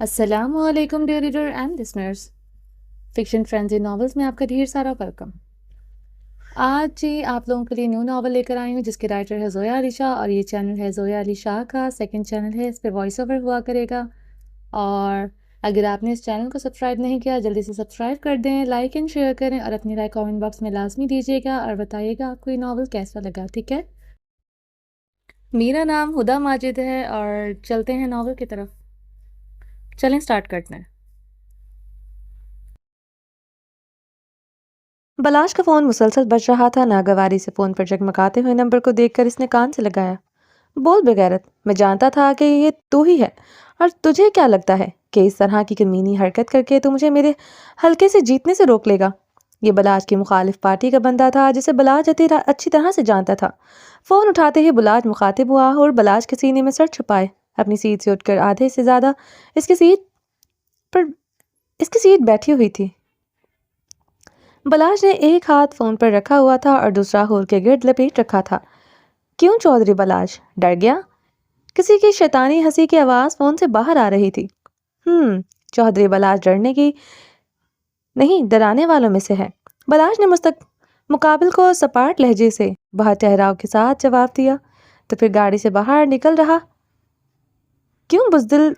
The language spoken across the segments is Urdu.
السلام علیکم dear reader and listeners, fiction frenzy novels میں آپ کا ڈھیر سارا ویلکم۔ آج جی آپ لوگوں کے لیے نیو ناول لے کر آئی ہوں جس کے رائٹر ہے زویا علی شاہ، اور یہ چینل ہے زویا علی شاہ کا سیکنڈ چینل ہے، اس پہ وائس اوور ہوا کرے گا۔ اور اگر آپ نے اس چینل کو سبسکرائب نہیں کیا جلدی سے سبسکرائب کر دیں، لائک اینڈ شیئر کریں، اور اپنی رائے کامنٹ باکس میں لازمی دیجیے گا اور بتائیے گا آپ کو یہ ناول کیسا لگا، ٹھیک ہے؟ میرا نام ہدا ماجد ہے اور چلتے ہیں ناول کی طرف، چلیں سٹارٹ کرتے ہیں۔ بلاش کا فون مسلسل بج رہا تھا۔ ناگواری سے فون پر جگمگاتے ہوئے نمبر کو دیکھ کر اس نے کان سے لگایا۔ بول بغیرت، میں جانتا تھا کہ یہ تو ہی ہے، اور تجھے کیا لگتا ہے کہ اس طرح کی کمینی حرکت کر کے تو مجھے میرے حلقے سے جیتنے سے روک لے گا؟ یہ بلاج کی مخالف پارٹی کا بندہ تھا جسے بلاج اچھی طرح سے جانتا تھا۔ فون اٹھاتے ہی بلاج مخاطب ہوا اور بلاج کے سینے میں سر چھپائے اپنی سیٹ سے اٹھ کر آدھے سے زیادہ اس کی سیٹ بیٹھی ہوئی تھی۔ بلاج نے ایک ہاتھ فون پر رکھا ہوا تھا اور دوسرا ہول کے گرد لپیٹ رکھا تھا۔ کیوں چودھری بلاج، ڈر گیا؟ کسی کی شیطانی ہنسی کی آواز فون سے باہر آ رہی تھی۔ چودھری بلاج ڈرنے کی نہیں، ڈرانے والوں میں سے ہے، بلاج نے مقابل کو سپاٹ لہجے سے بہت ٹہراؤ کے ساتھ جواب دیا۔ تو پھر گاڑی سے باہر نکل رہا کیوں بزدل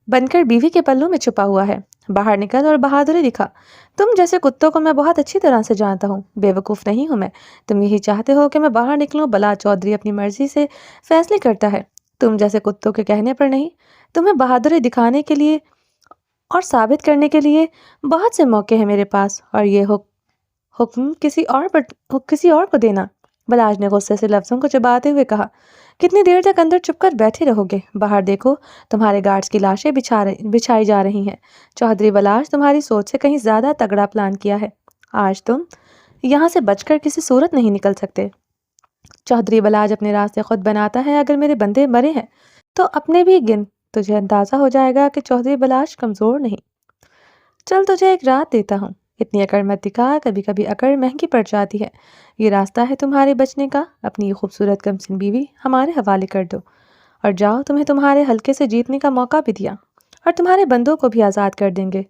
بن کر بیوی کے پلوں میں چھپا ہوا ہے؟ باہر نکل اور بہادری دکھا۔ تم جیسے کتوں کو میں بہت اچھی طرح سے جانتا ہوں، بے وقوف نہیں ہوں میں۔ تم یہی چاہتے ہو کہ میں باہر نکلوں؟ بلاج چودھری اپنی مرضی سے فیصلے کرتا ہے، تم جیسے کتوں کے کہنے پر نہیں۔ تمہیں بہادری دکھانے کے لیے اور ثابت کرنے کے لیے بہت سے موقع ہیں میرے پاس، اور یہ حکم کسی اور کو دینا۔ بلاج نے غصے سے لفظوں کو چباتے ہوئے کہا، کتنی دیر تک اندر چھپ کر بیٹھے رہو گے؟ باہر دیکھو، تمہارے گارڈز کی لاشیں بچھائی جا رہی ہیں۔ چودھری بلاج، تمہاری سوچ سے کہیں زیادہ تگڑا پلان کیا ہے۔ آج تم یہاں سے بچ کر کسی صورت نہیں نکل سکتے۔ چودھری بلاج اپنے راستے خود بناتا ہے، اگر میرے بندے مرے ہیں تو اپنے بھی گن، تجھے اندازہ ہو جائے گا کہ چودھری بلاج کمزور نہیں۔ چل تجھے ایک رات دیتا ہوں، اتنی اکڑ مت دکھا، کبھی کبھی اکڑ مہنگی پڑ جاتی ہے۔ یہ راستہ ہے تمہارے بچنے کا، اپنی یہ خوبصورت کمسن بیوی ہمارے حوالے کر دو اور جاؤ، تمہیں تمہارے حلقے سے جیتنے کا موقع بھی دیا، اور تمہارے بندوں کو بھی آزاد کر دیں گے،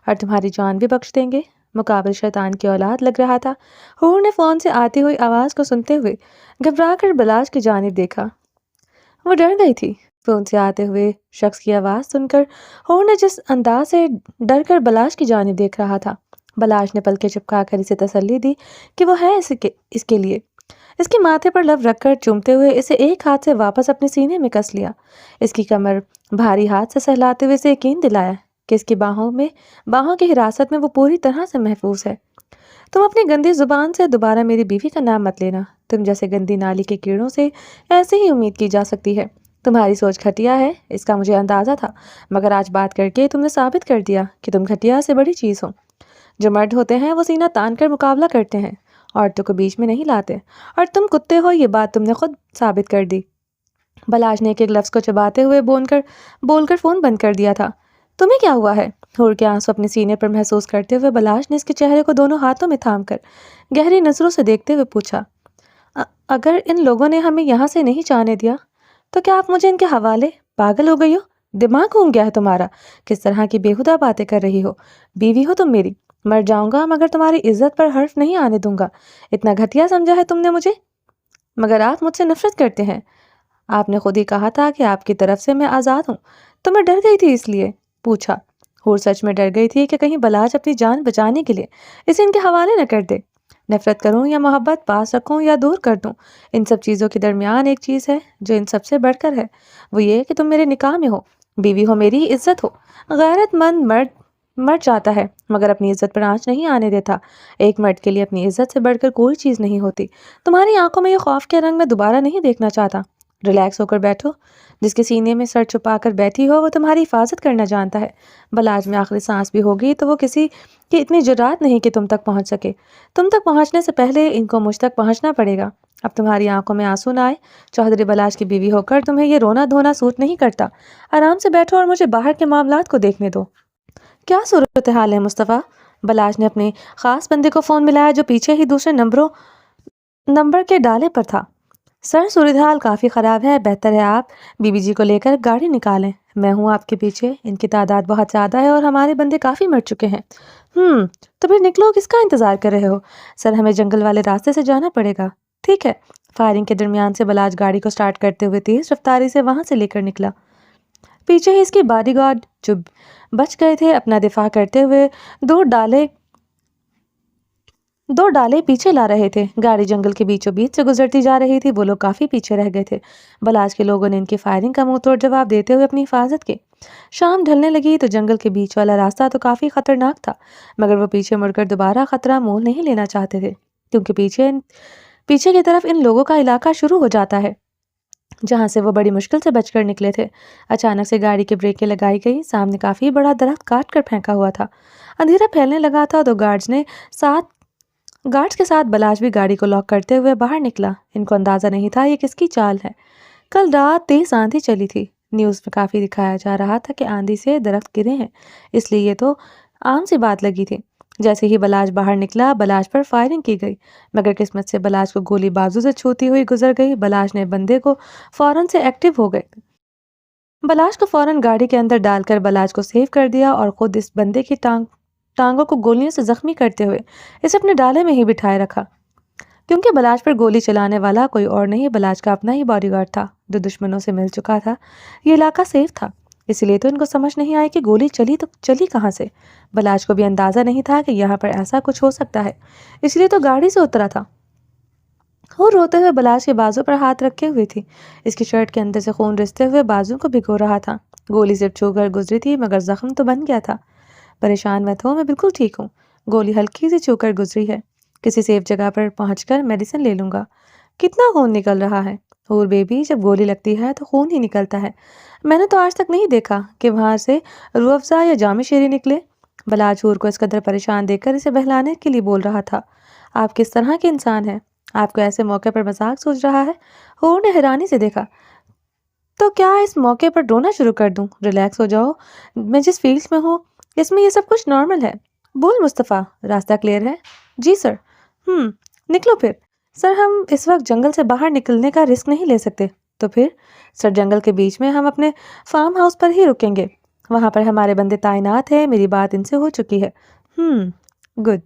اور تمہاری جان بھی بخش دیں گے۔ مقابل شیطان کی اولاد لگ رہا تھا۔ حور نے فون سے آتی ہوئی آواز کو سنتے ہوئے گھبرا کر بلاج کی جانب دیکھا۔ وہ ڈر گئی تھی۔ فون سے آتے ہوئے شخص کی آواز سن کر حور نے جس انداز سے ڈر کر بلاج کی جانب دیکھ رہا تھا، بلاج نے پلکیں چپکا کر اسے تسلی دی کہ وہ ہے اس کے لیے۔ اس کے ماتھے پر لب رکھ کر چومتے ہوئے اسے ایک ہاتھ سے واپس اپنے سینے میں کس لیا، اس کی کمر بھاری ہاتھ سے سہلاتے ہوئے اسے یقین دلایا کہ اس کی باہوں کی حراست میں وہ پوری طرح سے محفوظ ہے۔ تم اپنی گندی زبان سے دوبارہ میری بیوی کا نام مت لینا، تم جیسے گندی نالی کے کیڑوں سے ایسے ہی امید کی جا سکتی ہے۔ تمہاری سوچ گھٹیا ہے، اس کا مجھے اندازہ تھا، مگر آج بات کر کے تم نے ثابت کر دیا کہ تم گھٹیا سے بڑی چیز ہو۔ جو مرد ہوتے ہیں وہ سینہ تان کر مقابلہ کرتے ہیں، عورتوں کو بیچ میں نہیں لاتے، اور تم کتے ہو، یہ بات تم نے خود ثابت کر دی۔ بلاج نے ایک ایک لفظ کو چباتے ہوئے بول کر فون بند کر دیا تھا۔ تمہیں کیا ہوا ہے؟ حور کے آنسو اپنے سینے پر محسوس کرتے ہوئے بلاج نے اس کے چہرے کو دونوں ہاتھوں میں تھام کر گہری نظروں سے دیکھتے ہوئے پوچھا، اگر ان لوگوں نے ہمیں یہاں سے نہیں جانے دیا تو کیا آپ مجھے ان کے حوالے؟ پاگل ہو گئی ہو؟ دماغ گھوم گیا ہے تمہارا؟ کس طرح کی بےہودہ باتیں کر رہی ہو؟ بیوی ہو تم میری، مر جاؤں گا مگر تمہاری عزت پر حرف نہیں آنے دوں گا۔ اتنا گھٹیا سمجھا ہے تم نے مجھے؟ مگر آپ مجھ سے نفرت کرتے ہیں۔ آپ نے خود ہی کہا تھا کہ آپ کی طرف سے میں آزاد ہوں، تو میں ڈر گئی تھی اس لیے پوچھا۔ حور سچ میں ڈر گئی تھی کہ کہیں بلاج اپنی جان بچانے کے لیے اسے ان کے حوالے نہ کر دے۔ نفرت کروں یا محبت پاس رکھوں یا دور کر دوں، ان سب چیزوں کے درمیان ایک چیز ہے جو ان سب سے بڑھ کر ہے، وہ یہ کہ تم میرے نکاح میں ہو، بیوی ہو میری، عزت ہو۔ غیرت مند مرد مر جاتا ہے مگر اپنی عزت پر آنچ نہیں آنے دیتا۔ ایک مرد کے لیے اپنی عزت سے بڑھ کر کوئی چیز نہیں ہوتی۔ تمہاری آنکھوں میں یہ خوف کے رنگ میں دوبارہ نہیں دیکھنا چاہتا۔ ریلیکس ہو کر بیٹھو، جس کے سینے میں سر چھپا کر بیٹھی ہو وہ تمہاری حفاظت کرنا جانتا ہے۔ بلاج میں آخری سانس بھی ہوگی تو وہ کسی کی اتنی جرات نہیں کہ تم تک پہنچ سکے۔ تم تک پہنچنے سے پہلے ان کو مجھ تک پہنچنا پڑے گا۔ اب تمہاری آنکھوں میں آنسو نہ آئے، چودھری بلاج کی بیوی ہو کر تمہیں یہ رونا دھونا سوٹ نہیں کرتا۔ آرام سے بیٹھو اور مجھے باہر کے معاملات کو دیکھنے دو۔ کیا صورتحال ہے مصطفیٰ؟ بلاج نے اپنے خاص بندے کو فون ملایا جو پیچھے ہی دوسرے نمبر کے ڈالے پر تھا۔ سر صورتحال کافی خراب ہے، بہتر ہے آپ بی بی جی کو لے کر گاڑی نکالیں، میں ہوں آپ کے پیچھے، ان کی تعداد بہت زیادہ ہے اور ہمارے بندے کافی مر چکے ہیں۔ تو پھر نکلو، کس کا انتظار کر رہے ہو؟ سر ہمیں جنگل والے راستے سے جانا پڑے گا۔ ٹھیک ہے۔ فائرنگ کے درمیان سے بلاج گاڑی کو سٹارٹ کرتے ہوئے تیز رفتاری سے وہاں سے لے کر نکلا۔ پیچھے ہی اس کی باڈی گارڈ جو بچ گئے تھے اپنا دفاع کرتے ہوئے دو ڈالے پیچھے لا رہے تھے۔ گاڑی جنگل کے بیچوں بیچ سے گزرتی جا رہی تھی، وہ لوگ کافی پیچھے رہ گئے تھے۔ بلاج کے لوگوں نے ان کی فائرنگ کا منہ توڑ جواب دیتے ہوئے اپنی حفاظت کے۔ شام ڈھلنے لگی تو جنگل کے بیچ والا راستہ تو کافی خطرناک تھا، مگر وہ پیچھے مڑ کر دوبارہ خطرہ مول نہیں لینا چاہتے تھے، کیونکہ پیچھے کی طرف ان لوگوں کا علاقہ شروع ہو جاتا ہے، جہاں سے وہ بڑی مشکل سے بچ کر نکلے تھے۔ اچانک سے گاڑی کی بریکیں لگائی گئی، سامنے کافی بڑا درخت کاٹ کر پھینکا ہوا تھا۔ اندھیرا پھیلنے لگا تھا تو گارڈز کے ساتھ بلاش بھی گاڑی کو لاک کرتے ہوئے باہر نکلا۔ ان کو اندازہ نہیں تھا یہ کس کی چال ہے۔ کل رات تیز آندھی چلی تھی، نیوز میں کافی دکھایا جا رہا تھا کہ آندھی سے درخت گرے ہیں، اس لیے یہ تو عام سی بات لگی تھی۔ جیسے ہی بلاش باہر نکلا، بلاش پر فائرنگ کی گئی، مگر قسمت سے بلاش کو گولی بازو سے چھوتی ہوئی گزر گئی۔ بلاش نے بندے کو فوراً سے ایکٹیو ہو گئے، بلاش کو فوراً گاڑی کے اندر ڈال کر بلاش کو سیو کر دیا اور خود اس بندے کی ٹانگوں کو گولیوں سے زخمی کرتے ہوئے اسے اپنے ڈالے میں ہی بٹھائے رکھا، کیونکہ بلاش پر گولی چلانے والا کوئی اور نہیں، بلاش کا اپنا ہی باڈی گارڈ تھا جو دشمنوں سے مل چکا تھا۔ یہ علاقہ سیف تھا، اس لیے تو ان کو سمجھ نہیں آئی کہ گولی چلی کہاں سے۔ بلاش کو بھی اندازہ نہیں تھا کہ یہاں پر ایسا کچھ ہو سکتا ہے، اس لیے تو گاڑی سے اترا تھا۔ وہ روتے ہوئے بلاش کے بازو پر ہاتھ رکھے ہوئے تھی، اس کی شرٹ کے اندر سے خون رستے ہوئے بازو کو بھگو رہا تھا۔ گولی صرف چھو کر گزری تھی، مگر زخم تو بن گیا تھا۔ پریشان مت ہو، میں بالکل ٹھیک ہوں، گولی ہلکی سی چھو کر گزری ہے، کسی سیف جگہ پر پہنچ کر میڈیسن لے لوں گا۔ کتنا خون نکل رہا ہے؟ اور بیبی، جب گولی لگتی ہے تو خون ہی نکلتا ہے، میں نے تو آج تک نہیں دیکھا کہ وہاں سے روح افزا یا جام شیری نکلے۔ بلاج ہور کو اس قدر پریشان دیکھ کر اسے بہلانے کے لیے بول رہا تھا۔ آپ کس طرح کے انسان ہیں؟ آپ کو ایسے موقع پر مذاق سوچ رہا ہے؟ ہور نے حیرانی سے دیکھا۔ تو کیا اس موقع پر رونا شروع کر دوں؟ ریلیکس ہو جاؤ، میں جس فیلڈ میں ہوں اس میں یہ سب کچھ نارمل ہے۔ بول مصطفیٰ، راستہ کلیئر ہے؟ جی سر۔ نکلو پھر۔ سر ہم اس وقت جنگل سے باہر نکلنے کا رسک نہیں لے سکتے۔ تو پھر؟ سر جنگل کے بیچ میں ہم اپنے فارم ہاؤس پر ہی رکیں گے، وہاں پر ہمارے بندے تعینات ہیں، میری بات ان سے ہو چکی ہے۔ گڈ۔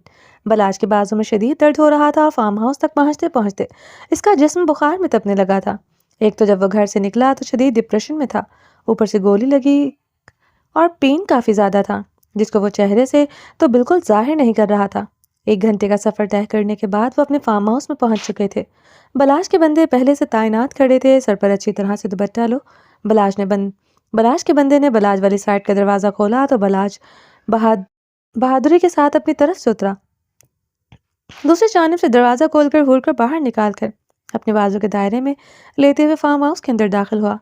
بلاش کے بازو میں شدید درد ہو رہا تھا اور فارم ہاؤس تک پہنچتے پہنچتے اس کا جسم بخار میں تپنے لگا تھا۔ ایک تو جب وہ گھر سے نکلا تو شدید ڈپریشن میں تھا، اوپر سے گولی لگی اور پین کافی زیادہ تھا، جس کو وہ چہرے سے تو بالکل ظاہر نہیں کر رہا تھا۔ 1 گھنٹے کا سفر طے کرنے کے بعد وہ اپنے فارم ہاؤس میں پہنچ چکے تھے۔ بلاش کے بندے پہلے سے تعینات کھڑے تھے، سر پر اچھی طرح سے دوپٹہ لو۔ بلاش کے بندے نے بلاج والی سائڈ کا دروازہ کھولا تو بلاج بہادری کے ساتھ اپنی طرف سے اترا، دوسری جانب سے دروازہ کھول کر ہور کر باہر نکال کر اپنے بازو کے دائرے میں لیتے ہوئے فارم ہاؤس کے اندر داخل ہوا۔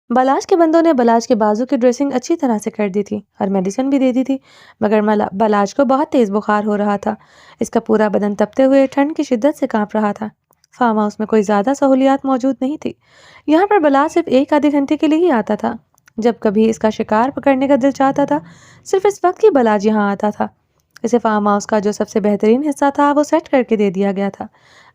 بلاش کے بندوں نے بلاج کے بازو کی ڈریسنگ اچھی طرح سے کر دی تھی اور میڈیسن بھی دے دی تھی، مگر بلاج کو بہت تیز بخار ہو رہا تھا، اس کا پورا بدن تپتے ہوئے ٹھنڈ کی شدت سے کانپ رہا تھا۔ فارم ہاؤس میں کوئی زیادہ سہولیات موجود نہیں تھی، یہاں پر بلاج صرف 1 آدھے گھنٹے کے لیے ہی آتا تھا، جب کبھی اس کا شکار پکڑنے کا دل چاہتا تھا، صرف اس وقت ہی بلاج یہاں آتا تھا۔ اسے فارم ہاؤس کا جو سب سے بہترین حصہ تھا وہ سیٹ کر کے دے دیا گیا تھا۔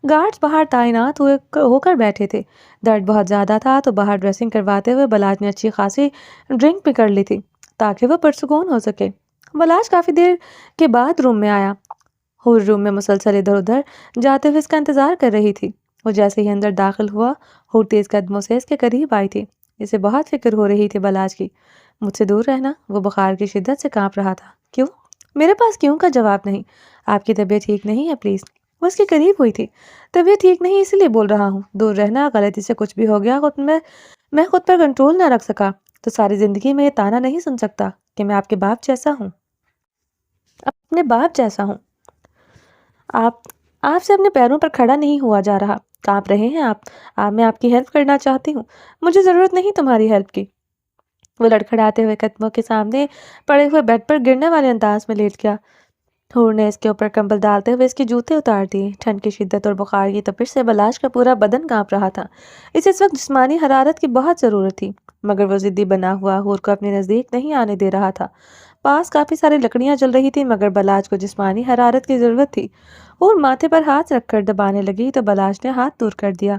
گارڈز باہر تعینات ہو کر بیٹھے تھے، درد بہت زیادہ تھا تو باہر ڈریسنگ کرواتے ہوئے بلاج نے اچھی خاصی ڈرنک بھی کر لی تھی تاکہ وہ پرسکون ہو سکے۔ بلاج کافی دیر کے بعد روم میں آیا، ہور روم میں مسلسل ادھر ادھر جاتے ہوئے اس کا انتظار کر رہی تھی۔ وہ جیسے ہی اندر داخل ہوا، ہور تیز قدموں سے اس کے قریب آئی تھی، اسے بہت فکر ہو رہی تھی بلاج کی۔ مجھ سے دور رہنا، وہ بخار کی شدت سے کانپ رہا تھا۔ کیوں؟ میرے پاس کیوں کا جواب نہیں۔ آپ کی طبیعت ٹھیک نہیں ہے پلیز؟ وہ اس کے قریب ہوئی تھی۔ طبیعت ٹھیک نہیں اسی لیے بول رہا ہوں، دور رہنا، غلطی سے کچھ بھی ہو گیا، میں خود پر کنٹرول نہ رکھ سکا تو ساری زندگی میں یہ تانا نہیں سن سکتا کہ میں آپ کے باپ جیسا ہوں، اپنے باپ جیسا ہوں۔ آپ سے اپنے پیروں پر کھڑا نہیں ہوا جا رہا، کانپ رہے ہیں آپ۔ میں آپ کی ہیلپ کرنا چاہتی ہوں، مجھے ضرورت نہیں تمہاری ہیلپ کی۔ وہ لڑکھڑاتے ہوئے قدموں کے سامنے پڑے ہوئے بیڈ پر گرنے والے انداز میں لیٹ گیا۔ ہور نے اس کے اوپر کمبل ڈالتے ہوئے اس کے جوتے اتار دیے۔ ٹھنڈ کی شدت اور بخار کی تپش سے بلاش کا پورا بدن کانپ رہا تھا، اسے اس وقت جسمانی حرارت کی بہت ضرورت تھی، مگر وہ ضدی بنا ہوا ہور کو اپنے نزدیک نہیں آنے دے رہا تھا۔ پاس کافی ساری لکڑیاں جل رہی تھی، مگر بلاش کو جسمانی حرارت کی ضرورت تھی۔ ہور ماتھے پر ہاتھ رکھ کر دبانے لگی تو بلاش نے ہاتھ دور کر دیا۔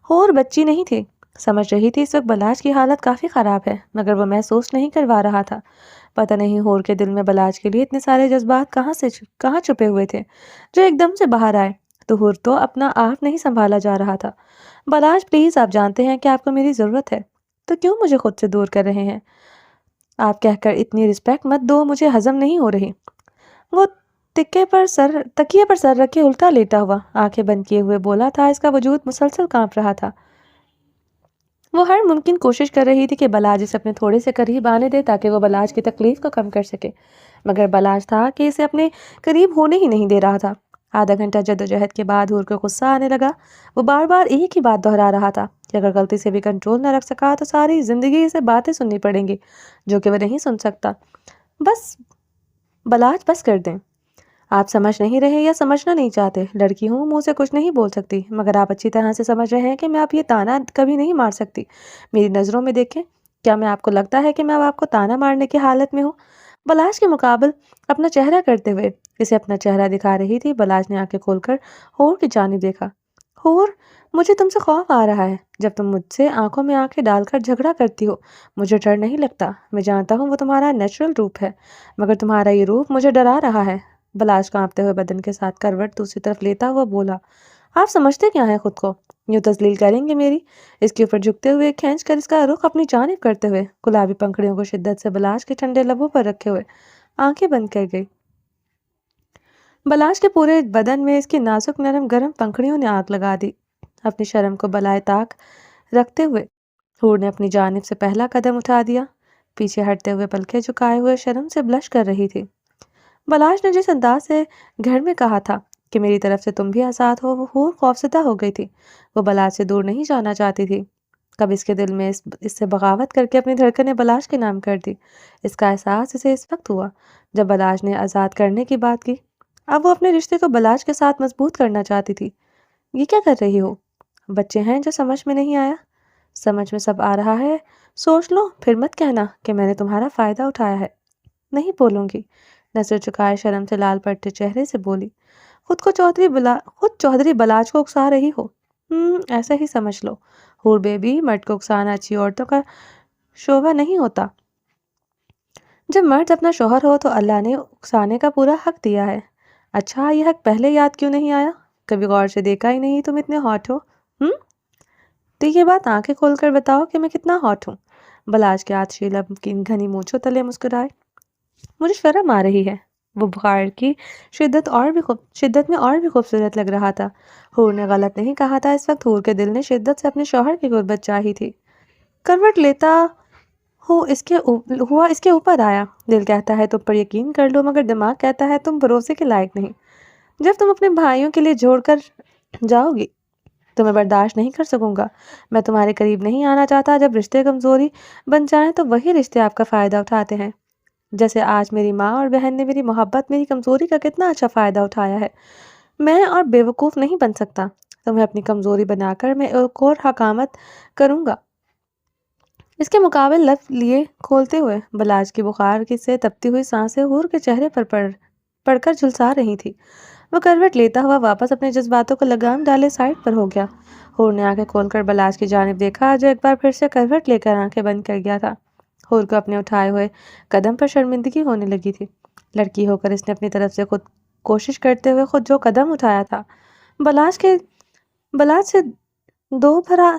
ہور بچی نہیں تھی، سمجھ رہی تھی اس وقت بلاج کی حالت کافی خراب ہے، مگر وہ محسوس نہیں کروا رہا تھا۔ پتہ نہیں ہور کے دل میں بلاج کے لیے اتنے سارے جذبات کہاں چھپے ہوئے تھے جو ایک دم سے باہر آئے۔ تو ہور تو اپنا آپ نہیں سنبھالا جا رہا تھا۔ بلاج پلیز، آپ جانتے ہیں کہ آپ کو میری ضرورت ہے، تو کیوں مجھے خود سے دور کر رہے ہیں؟ آپ کہہ کر اتنی رسپیکٹ مت دو، مجھے ہضم نہیں ہو رہی۔ وہ تکیے پر سر رکھے الٹا لیٹا ہوا آنکھیں بند کیے ہوئے بولا تھا، اس کا وجود مسلسل کانپ رہا تھا۔ وہ ہر ممکن کوشش کر رہی تھی کہ بلاج اسے اپنے تھوڑے سے قریب آنے دے تاکہ وہ بلاج کی تکلیف کو کم کر سکے، مگر بلاج تھا کہ اسے اپنے قریب ہونے ہی نہیں دے رہا تھا۔ آدھا گھنٹہ جدوجہد کے بعد ہور کو غصہ آنے لگا۔ وہ بار بار ایک ہی بات دہرا رہا تھا کہ اگر غلطی سے بھی کنٹرول نہ رکھ سکا تو ساری زندگی اسے باتیں سننی پڑیں گی جو کہ وہ نہیں سن سکتا۔ بس بلاج، بس کر دیں۔ آپ سمجھ نہیں رہے یا سمجھنا نہیں چاہتے۔ لڑکی ہوں، منہ سے کچھ نہیں بول سکتی، مگر آپ اچھی طرح سے سمجھ رہے ہیں کہ میں آپ یہ تانا کبھی نہیں مار سکتی۔ میری نظروں میں دیکھیں، کیا میں آپ کو لگتا ہے کہ میں اب آپ کو تانا مارنے کی حالت میں ہوں؟ بلاج کے مقابل اپنا چہرہ کرتے ہوئے اسے اپنا چہرہ دکھا رہی تھی۔ بلاج نے آنکھیں کھول کر ہور کی جانب دیکھا۔ ہور، مجھے تم سے خوف آ رہا ہے جب تم مجھ سے آنکھوں میں آنکھیں ڈال کر جھگڑا کرتی ہو۔ مجھے ڈر نہیں لگتا، میں جانتا ہوں وہ تمہارا نیچرل روپ ہے، مگر تمہارا یہ روپ مجھے ڈرا رہا ہے۔ بلاج کانپتے ہوئے بدن کے ساتھ کروٹ دوسری طرف لیتا ہوا بولا، آپ سمجھتے کیا ہیں خود کو؟ یوں تذلیل کریں گے میری؟ اس کے اوپر جھکتے ہوئے کھینچ کر اس کا رخ اپنی جانب کرتے ہوئے گلابی پنکھڑیوں کو شدت سے بلاج کے ٹھنڈے لبوں پر رکھے ہوئے آنکھیں بند کر گئی۔ بلاج کے پورے بدن میں اس کی نازک نرم گرم پنکھڑیوں نے آگ لگا دی۔ اپنی شرم کو بالائے طاق رکھتے ہوئے ہور نے اپنی جانب سے پہلا قدم اٹھا دیا، پیچھے ہٹتے ہوئے پلکیں جھکائے ہوئے شرم سے بلش کر رہی تھی۔ بلاج نے جس انداز سے گھر میں کہا تھا کہ میری طرف سے تم بھی آزاد ہو، وہ ہور خوفزدہ ہو گئی تھی۔ وہ بلاج سے دور نہیں جانا چاہتی تھی۔ کب اس کے دل میں اس سے بغاوت کر کے اپنی دھڑکنیں بلاج کے نام کر دی۔ اس کا احساس اسے اس وقت ہوا جب بلاج نے آزاد کرنے کی بات کی۔ اب وہ اپنے رشتے کو بلاج کے ساتھ مضبوط کرنا چاہتی تھی۔ یہ کیا کر رہی ہو؟ بچے ہیں جو سمجھ میں نہیں آیا؟ سمجھ میں سب آ رہا ہے، سوچ لو، پھر مت کہنا کہ میں نے تمہارا فائدہ اٹھایا ہے۔ نہیں بولوں گی، نظر چکائے شرم سے لال پڑتے چہرے سے بولی۔ خود چودھری بلاج کو اکسا رہی ہو؟ ایسا ہی سمجھ لو۔ ہور بیبی، مرد کو اکسانا اچھی عورتوں کا شعبہ نہیں ہوتا۔ جب مرد اپنا شوہر ہو تو اللہ نے اکسانے کا پورا حق دیا ہے۔ اچھا، یہ حق پہلے یاد کیوں نہیں آیا؟ کبھی غور سے دیکھا ہی نہیں تم اتنے ہاٹ ہو؟ تو یہ بات آنکھیں کھول کر بتاؤ کہ میں کتنا ہاٹ ہوں۔ بلاج کے آتشی لب کی گھنی مونچھوں تلے مسکرائے۔ مجھے شرم آ رہی ہے۔ وہ بخار کی شدت میں اور بھی خوبصورت لگ رہا تھا۔ ہور نے غلط نہیں کہا تھا، اس وقت ہور کے دل نے شدت سے اپنے شوہر کی غربت چاہی تھی۔ کروٹ لیتا اس کے اوپر آیا۔ دل کہتا ہے تم پر یقین کر لو، مگر دماغ کہتا ہے تم بھروسے کے لائق نہیں۔ جب تم اپنے بھائیوں کے لیے جوڑ کر جاؤ گی تو میں برداشت نہیں کر سکوں گا۔ میں تمہارے قریب نہیں آنا چاہتا۔ جب رشتے کمزوری بن جائیں تو وہی رشتے آپ کا فائدہ اٹھاتے ہیں۔ جیسے آج میری ماں اور بہن نے میری محبت، میری کمزوری کا کتنا اچھا فائدہ اٹھایا ہے۔ میں اور بیوقوف نہیں بن سکتا۔ تمہیں اپنی کمزوری بنا کر میں ایک اور حکامت کروں گا۔ اس کے مقابل لب لیے کھولتے ہوئے بلاج کی بخار کی سے تپتی ہوئی سانسیں ہور کے چہرے پر پڑ کر جھلسا رہی تھی۔ وہ کروٹ لیتا ہوا واپس اپنے جذباتوں کو لگام ڈالے سائڈ پر ہو گیا۔ ہور نے آنکھیں کھول کر بلاج کی جانب دیکھا جو ایک بار پھر سے کروٹ لے کر آنکھیں بند کر گیا تھا۔ ہور کو اپنے اٹھائے ہوئے قدم پر شرمندگی ہونے لگی تھی۔ لڑکی ہو کر اس نے اپنی طرف سے خود کوشش کرتے ہوئے خود جو قدم اٹھایا تھا، بلاج سے دو بھرا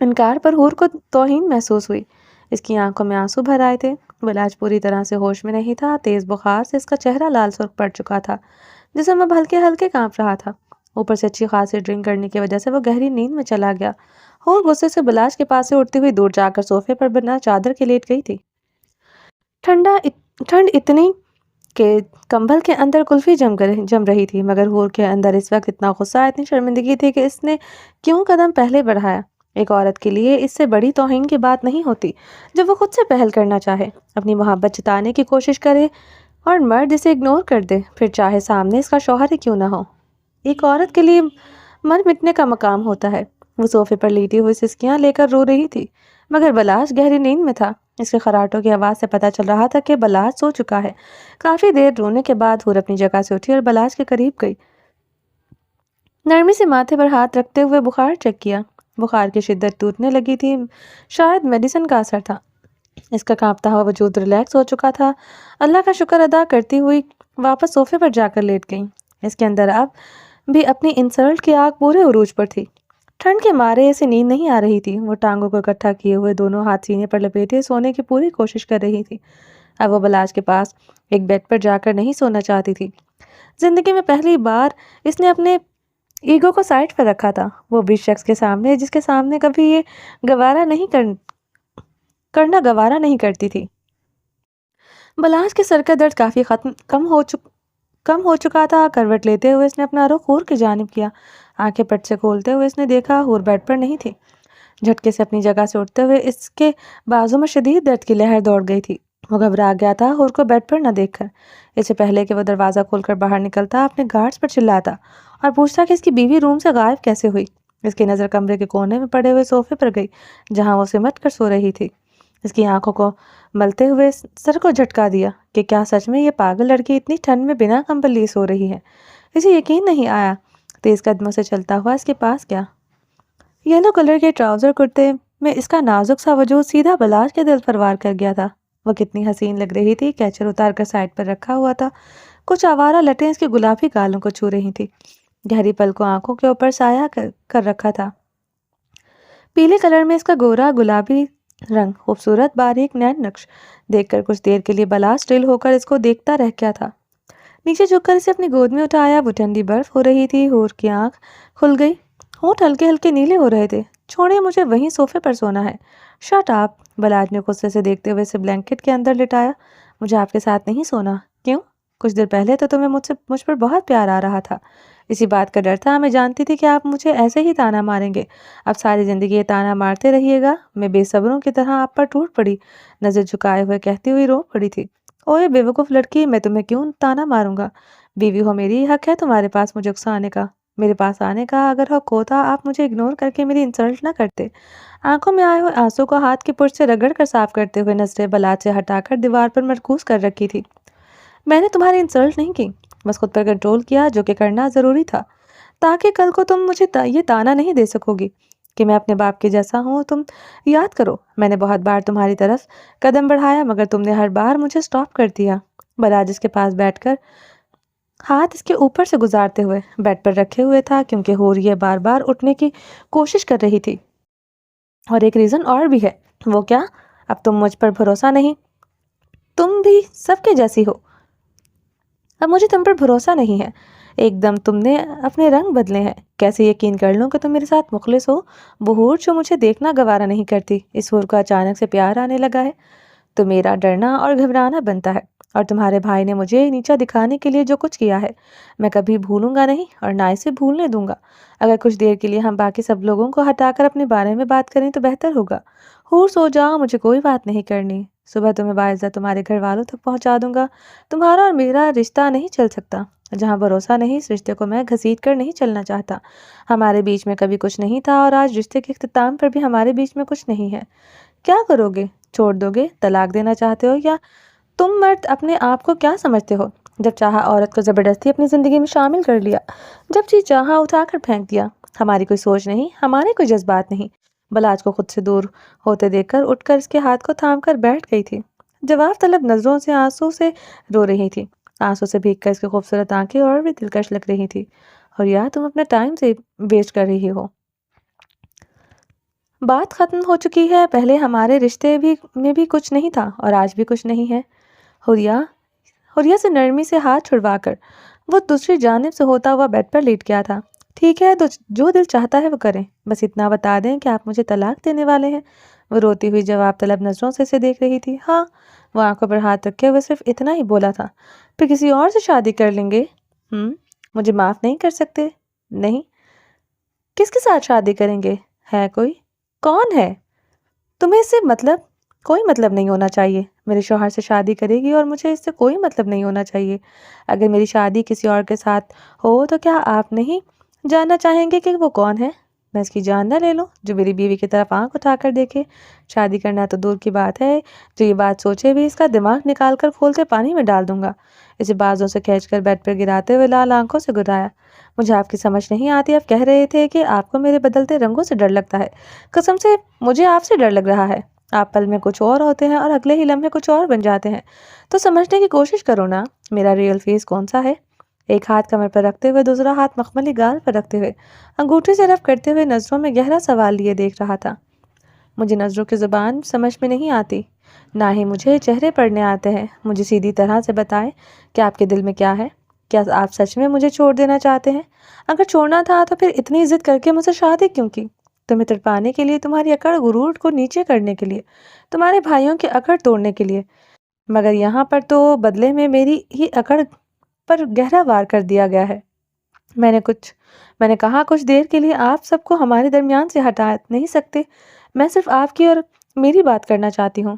انکار پر ہور کو توہین محسوس ہوئی۔ اس کی آنکھوں میں آنسو بھر آئے تھے۔ بلاج پوری طرح سے ہوش میں نہیں تھا۔ تیز بخار سے اس کا چہرہ لال سرخ پڑ چکا تھا، جسم اب ہلکے ہلکے کانپ رہا تھا۔ اوپر سے اچھی خاصی ڈرنک کرنے کی وجہ سے وہ گہری نیند میں چلا گیا۔ ہور غصے سے بلاج کے پاس سے اٹھتی ہوئی دور جا کر صوفے پر بنا چادر کے لیٹ گئی تھی۔ ٹھنڈ اتنی کہ کمبل کے اندر کلفی جم رہی تھی، مگر ہور کے اندر اس وقت اتنا غصہ، اتنی شرمندگی تھی کہ اس نے کیوں قدم پہلے بڑھایا۔ ایک عورت کے لیے اس سے بڑی توہین کی بات نہیں ہوتی جب وہ خود سے پہل کرنا چاہے، اپنی محبت جتانے کی کوشش کرے اور مرد اسے اگنور کر دے، پھر چاہے سامنے اس کا شوہر ہی کیوں نہ ہو۔ ایک عورت کے لیے مر مٹنے کا مقام ہوتا ہے۔ وہ صوفے پر لیٹی ہوئی سسکیاں لے کر رو رہی تھی، مگر بلاج گہری نیند میں تھا۔ اس کے خراٹوں کی آواز سے پتہ چل رہا تھا کہ بلاج سو چکا ہے۔ کافی دیر رونے کے بعد ہور اپنی جگہ سے اٹھی اور بلاج کے قریب گئی۔ نرمی سے ماتھے پر ہاتھ رکھتے ہوئے بخار چیک کیا۔ بخار کی شدت ٹوٹنے لگی تھی، شاید میڈیسن کا اثر تھا۔ اس کا کانپتا ہوا وجود ریلیکس ہو چکا تھا۔ اللہ کا شکر ادا کرتی ہوئی واپس صوفے پر جا کر لیٹ گئی۔ اس کے اندر اب بھی اپنی انسلٹ کی آگ پورے عروج پر تھی۔ ٹھنڈ کے مارے اسے نیند نہیں آ رہی تھی۔ وہ ٹانگوں کو اکٹھا کیے ہوئے دونوں ہاتھ سینے پر لپیٹے سونے کی پوری کوشش کر رہی تھی۔ اب وہ بلاج کے پاس ایک بیڈ پر جا کر نہیں سونا چاہتی تھی۔ زندگی میں پہلی بار اس نے اپنے ایگو کو سائڈ پر رکھا تھا، وہ بھی شخص کے سامنے جس کے سامنے کبھی یہ کرنا گوارا نہیں کرتی تھی۔ بلاج کے سر کا درد کافی کم ہو چکا تھا۔ کروٹ لیتے ہوئے اس نے اپنا رخ حور کی جانب کیا۔ آنکھیں پٹ سے کھولتے ہوئے اس نے دیکھا حور بیڈ پر نہیں تھی۔ جھٹکے سے اپنی جگہ سے اٹھتے ہوئے اس کے بازو میں شدید درد کی لہر دوڑ گئی تھی۔ وہ گھبرا گیا تھا حور کو بیڈ پر نہ دیکھ کر۔ اس سے پہلے کہ وہ دروازہ کھول کر باہر نکلتا، اپنے گارڈز پر چلاتا اور پوچھتا کہ اس کی بیوی روم سے غائب کیسے ہوئی۔ اس کی نظر کمرے کے کونے میں پڑے ہوئے صوفے پر گئی جہاں وہ سمٹ کر سو رہی تھی۔ اس کی آنکھوں کو ملتے ہوئے سر کو جھٹکا دیا کہ کیا سچ میں یہ پاگل لڑکی اتنی ٹھنڈ میں بنا کمبل لیے سو رہی ہے۔ اسے یقین نہیں آیا۔ تیز قدموں سے چلتا ہوا اس کے پاس گیا۔ یلو کلر کے ٹراؤزر کرتے میں اس کا نازک سا وجود سیدھا بلاج کے دل پر وار کر گیا تھا۔ وہ کتنی حسین لگ رہی تھی۔ کیچر اتار کر سائڈ پر رکھا ہوا تھا۔ کچھ آوارہ لٹیں اس کے گلابی گالوں کو چھو رہی تھی۔ گہری پلکوں آنکھوں کے اوپر سایہ کر رکھا تھا۔ پیلے کلر میں اس کا گورا گلابی رنگ، خوبصورت باریک نین نقش دیکھ کر کچھ دیر کے لیے بلاج اسٹل ہو کر اس کو دیکھتا رہ گیا تھا۔ نیچے جھک کر اسے اپنی گود میں اٹھایا۔ وہ ٹھنڈی برف ہو رہی تھی۔ حور کی آنکھ کھل گئی، ہونٹ ہلکے ہلکے نیلے ہو رہے تھے۔ چھوڑیے، مجھے وہیں صوفے پر سونا ہے۔ شٹ اپ، بلاج نے غصے سے دیکھتے ہوئے اسے بلینکٹ کے اندر لٹایا۔ مجھے آپ کے ساتھ نہیں سونا۔ کیوں؟ کچھ دیر پہلے تو تمہیں مجھ پر بہت پیار آ رہا تھا۔ اسی بات کا ڈر تھا۔ میں جانتی تھی کہ آپ مجھے ایسے ہی تانا ماریں گے۔ اب ساری زندگی یہ تانا مارتے رہیے گا۔ میں بے صبروں کی طرح آپ پر ٹوٹ پڑی، نظر جھکائے ہوئے کہتی ہوئی رو پڑی تھی۔ اوئے بے وقوف لڑکی، میں تمہیں کیوں تانا ماروں گا؟ بیوی ہو میری، حق ہے تمہارے پاس مجھے اکسانے کا، میرے پاس آنے کا۔ اگر حق ہوتا آپ مجھے اگنور کر کے میری انسلٹ نہ کرتے۔ آنکھوں میں آئے ہوئے آنسوں کو ہاتھ کی پشت سے رگڑ کر صاف کرتے ہوئے نظریں بلاج سے ہٹا کر دیوار پر مرکوز کر رکھی تھی۔ میں نے تمہاری انسلٹ نہیں کی، بس خود پر کنٹرول کیا، جو کہ کرنا ضروری تھا، تاکہ کل کو تم مجھے یہ تانا نہیں دے سکو گی کہ میں اپنے باپ کے جیسا ہوں۔ تم یاد کرو، میں نے بہت بار تمہاری طرف قدم بڑھایا مگر تم نے ہر بار مجھے سٹاپ کر دیا۔ بلاج اس کے پاس بیٹھ کر ہاتھ اس کے اوپر سے گزارتے ہوئے بیڈ پر رکھے ہوئے تھا، کیونکہ حور یہ بار بار اٹھنے کی کوشش کر رہی تھی۔ اور ایک ریزن اور بھی ہے۔ وہ کیا؟ اب تم مجھ پر بھروسہ نہیں، تم بھی سب کے جیسی ہو۔ اب مجھے تم پر بھروسہ نہیں ہے۔ ایک دم تم نے اپنے رنگ بدلے ہیں۔ کیسے یقین کر لوں کہ تم میرے ساتھ مخلص ہو؟ وہ حور جو مجھے دیکھنا گوارا نہیں کرتی، اس حور کو اچانک سے پیار آنے لگا ہے تو میرا ڈرنا اور گھبرانا بنتا ہے۔ اور تمہارے بھائی نے مجھے نیچا دکھانے کے لیے جو کچھ کیا ہے، میں کبھی بھولوں گا نہیں اور نہ اسے بھولنے دوں گا۔ اگر کچھ دیر کے لیے ہم باقی سب لوگوں کو ہٹا کر اپنے بارے میں بات کریں تو بہتر ہوگا۔ حور سو جاؤ، مجھے کوئی بات نہیں کرنی۔ صبح تمہیں باعزت تمہارے گھر والوں تک پہنچا دوں گا۔ تمہارا اور میرا رشتہ نہیں چل سکتا جہاں بھروسہ نہیں۔ اس رشتے کو میں گھسیٹ کر نہیں چلنا چاہتا۔ ہمارے بیچ میں کبھی کچھ نہیں تھا اور آج رشتے کے اختتام پر بھی ہمارے بیچ میں کچھ نہیں ہے۔ کیا کرو گے؟ چھوڑ دو گے؟ طلاق دینا چاہتے ہو؟ یا تم مرد اپنے آپ کو کیا سمجھتے ہو؟ جب چاہا عورت کو زبردستی اپنی زندگی میں شامل کر لیا، جب جی چاہا اٹھا کر پھینک دیا۔ ہماری کوئی سوچ نہیں، ہمارے کوئی جذبات نہیں۔ بلاج کو خود سے دور ہوتے دیکھ کر اٹھ کر اس کے ہاتھ کو تھام کر بیٹھ گئی تھی۔ جواب طلب نظروں سے آنسوں سے رو رہی تھی۔ آنسوں سے بھیگ کر اس کی خوبصورت آنکھیں اور بھی دلکش لگ رہی تھی۔ اور یا تم اپنا ٹائم سے ویسٹ کر رہی ہو۔ بات ختم ہو چکی ہے۔ پہلے ہمارے رشتے میں بھی کچھ نہیں تھا اور آج بھی کچھ نہیں ہے۔ حوریہ سے نرمی سے ہاتھ چھڑوا کر وہ دوسری جانب سے ہوتا ہوا بیڈ پر لیٹ گیا تھا۔ ٹھیک ہے، تو جو دل چاہتا ہے وہ کریں، بس اتنا بتا دیں کہ آپ مجھے طلاق دینے والے ہیں۔ وہ روتی ہوئی جواب طلب نظروں سے اسے دیکھ رہی تھی۔ ہاں، وہ آنکھوں پر ہاتھ رکھے ہوئے صرف اتنا ہی بولا تھا۔ پھر کسی اور سے شادی کر لیں گے؟ مجھے معاف نہیں کر سکتے؟ نہیں۔ کس کے ساتھ شادی کریں گے؟ ہے کوئی؟ کون ہے؟ تمہیں اس سے کوئی مطلب نہیں ہونا چاہیے۔ میرے شوہر سے شادی کرے گی اور مجھے اس سے کوئی مطلب نہیں ہونا چاہیے۔ اگر میری شادی کسی اور کے ساتھ ہو تو کیا آپ نہیں جاننا چاہیں گے کہ وہ کون ہے؟ میں اس کی جان نہ لے لوں جو میری بیوی کی طرف آنکھ اٹھا کر دیکھے؟ شادی کرنا تو دور کی بات ہے، جو یہ بات سوچے بھی اس کا دماغ نکال کر کھولتے پانی میں ڈال دوں گا۔ اسے بازوں سے کھینچ کر بیڈ پر گراتے ہوئے لال آنکھوں سے گرایا۔ مجھے آپ کی سمجھ نہیں آتی، آپ کہہ رہے تھے کہ آپ کو میرے بدلتے رنگوں سے ڈر لگتا ہے۔ قسم سے مجھے آپ سے ڈر لگ رہا ہے۔ آپ پل میں کچھ اور ہوتے ہیں اور اگلے ہی لمحے کچھ اور بن جاتے ہیں۔ تو سمجھنے کی کوشش کرو نا، میرا ریئل فیس کون سا ہے؟ ایک ہاتھ کمر پر رکھتے ہوئے دوسرا ہاتھ مخملی گال پر رکھتے ہوئے انگوٹھی سے رف کرتے ہوئے نظروں میں گہرا سوال لیے دیکھ رہا تھا۔ مجھے نظروں کی زبان سمجھ میں نہیں آتی، نہ ہی مجھے چہرے پڑھنے آتے ہیں۔ مجھے سیدھی طرح سے بتائیں کہ آپ کے دل میں کیا ہے؟ کیا آپ سچ میں مجھے چھوڑ دینا چاہتے ہیں؟ اگر چھوڑنا تھا تو پھر اتنی ضد کر کے مجھ سے شادی کیوں کی؟ تمہیں تڑپانے کے لیے، تمہاری اکڑ غرور کو نیچے کرنے کے لیے، تمہارے بھائیوں کی اکڑ توڑنے کے لیے۔ مگر یہاں پر تو بدلے میں میری ہی اکڑ پر گہرا وار کر دیا گیا ہے۔ میں نے کہا کچھ دیر کے لیے آپ سب کو ہمارے درمیان سے ہٹا نہیں سکتے، میں صرف آپ کی اور میری بات کرنا چاہتی ہوں۔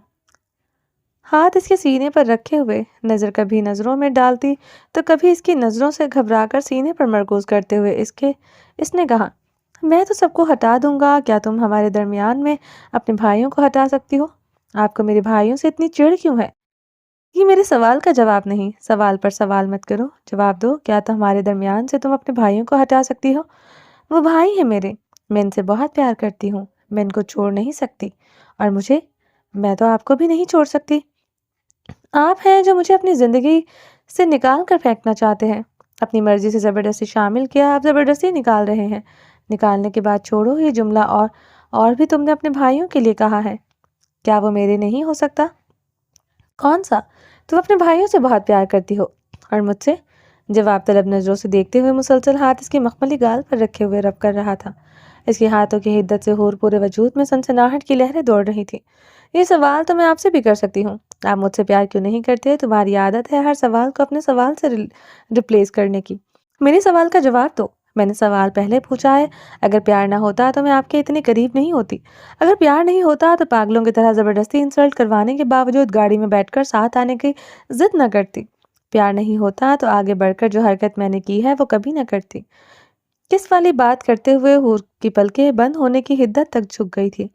ہاتھ اس کے سینے پر رکھے ہوئے نظر کبھی نظروں میں ڈالتی تو کبھی اس کی نظروں سے گھبرا کر سینے پر مرکوز کرتے ہوئے اس نے کہا، میں تو سب کو ہٹا دوں گا، کیا تم ہمارے درمیان میں اپنے بھائیوں کو ہٹا سکتی ہو؟ آپ کو میرے بھائیوں سے اتنی چڑ کیوں ہے؟ یہ میرے سوال کا جواب نہیں، سوال پر سوال مت کرو، جواب دو، کیا تو ہمارے درمیان سے تم اپنے بھائیوں کو ہٹا سکتی ہو؟ وہ بھائی ہیں میرے، میں ان سے بہت پیار کرتی ہوں، میں ان کو چھوڑ نہیں سکتی، اور میں تو آپ کو بھی نہیں چھوڑ سکتی۔ آپ ہیں جو مجھے اپنی زندگی سے نکال کر پھینکنا چاہتے ہیں، اپنی مرضی سے زبردستی شامل کیا، آپ زبردستی نکال رہے ہیں۔ نکالنے کے بعد چھوڑو یہ جملہ، اور بھی تم نے اپنے بھائیوں کے لیے کہا ہے، کیا وہ میرے نہیں ہو سکتا؟ کون سا؟ تم اپنے بھائیوں سے بہت پیار کرتی ہو، اور مجھ سے؟ جواب طلب نظروں سے دیکھتے ہوئے مسلسل ہاتھ اس کی مخملی گال پر رکھے ہوئے رب کر رہا تھا۔ اس کے ہاتھوں کی حدت سے ہور پورے وجود میں سنسناہٹ کی لہریں دوڑ رہی تھی۔ یہ سوال تو میں آپ سے بھی کر سکتی ہوں، آپ مجھ سے پیار کیوں نہیں کرتے؟ تمہاری عادت ہے ہر سوال کو اپنے سوال سے ریپلیس کرنے کی۔ میرے سوال کا جواب دو، میں نے سوال پہلے پوچھا ہے۔ اگر پیار نہ ہوتا تو میں آپ کے اتنے قریب نہیں ہوتی، اگر پیار نہیں ہوتا تو پاگلوں کی طرح زبردستی انسلٹ کروانے کے باوجود گاڑی میں بیٹھ کر ساتھ آنے کی ضد نہ کرتی، پیار نہیں ہوتا تو آگے بڑھ کر جو حرکت میں نے کی ہے وہ کبھی نہ کرتی۔ کس والی بات کرتے ہوئے حور کی پلکیں بند ہونے کی حدت تک جھک گئی تھی۔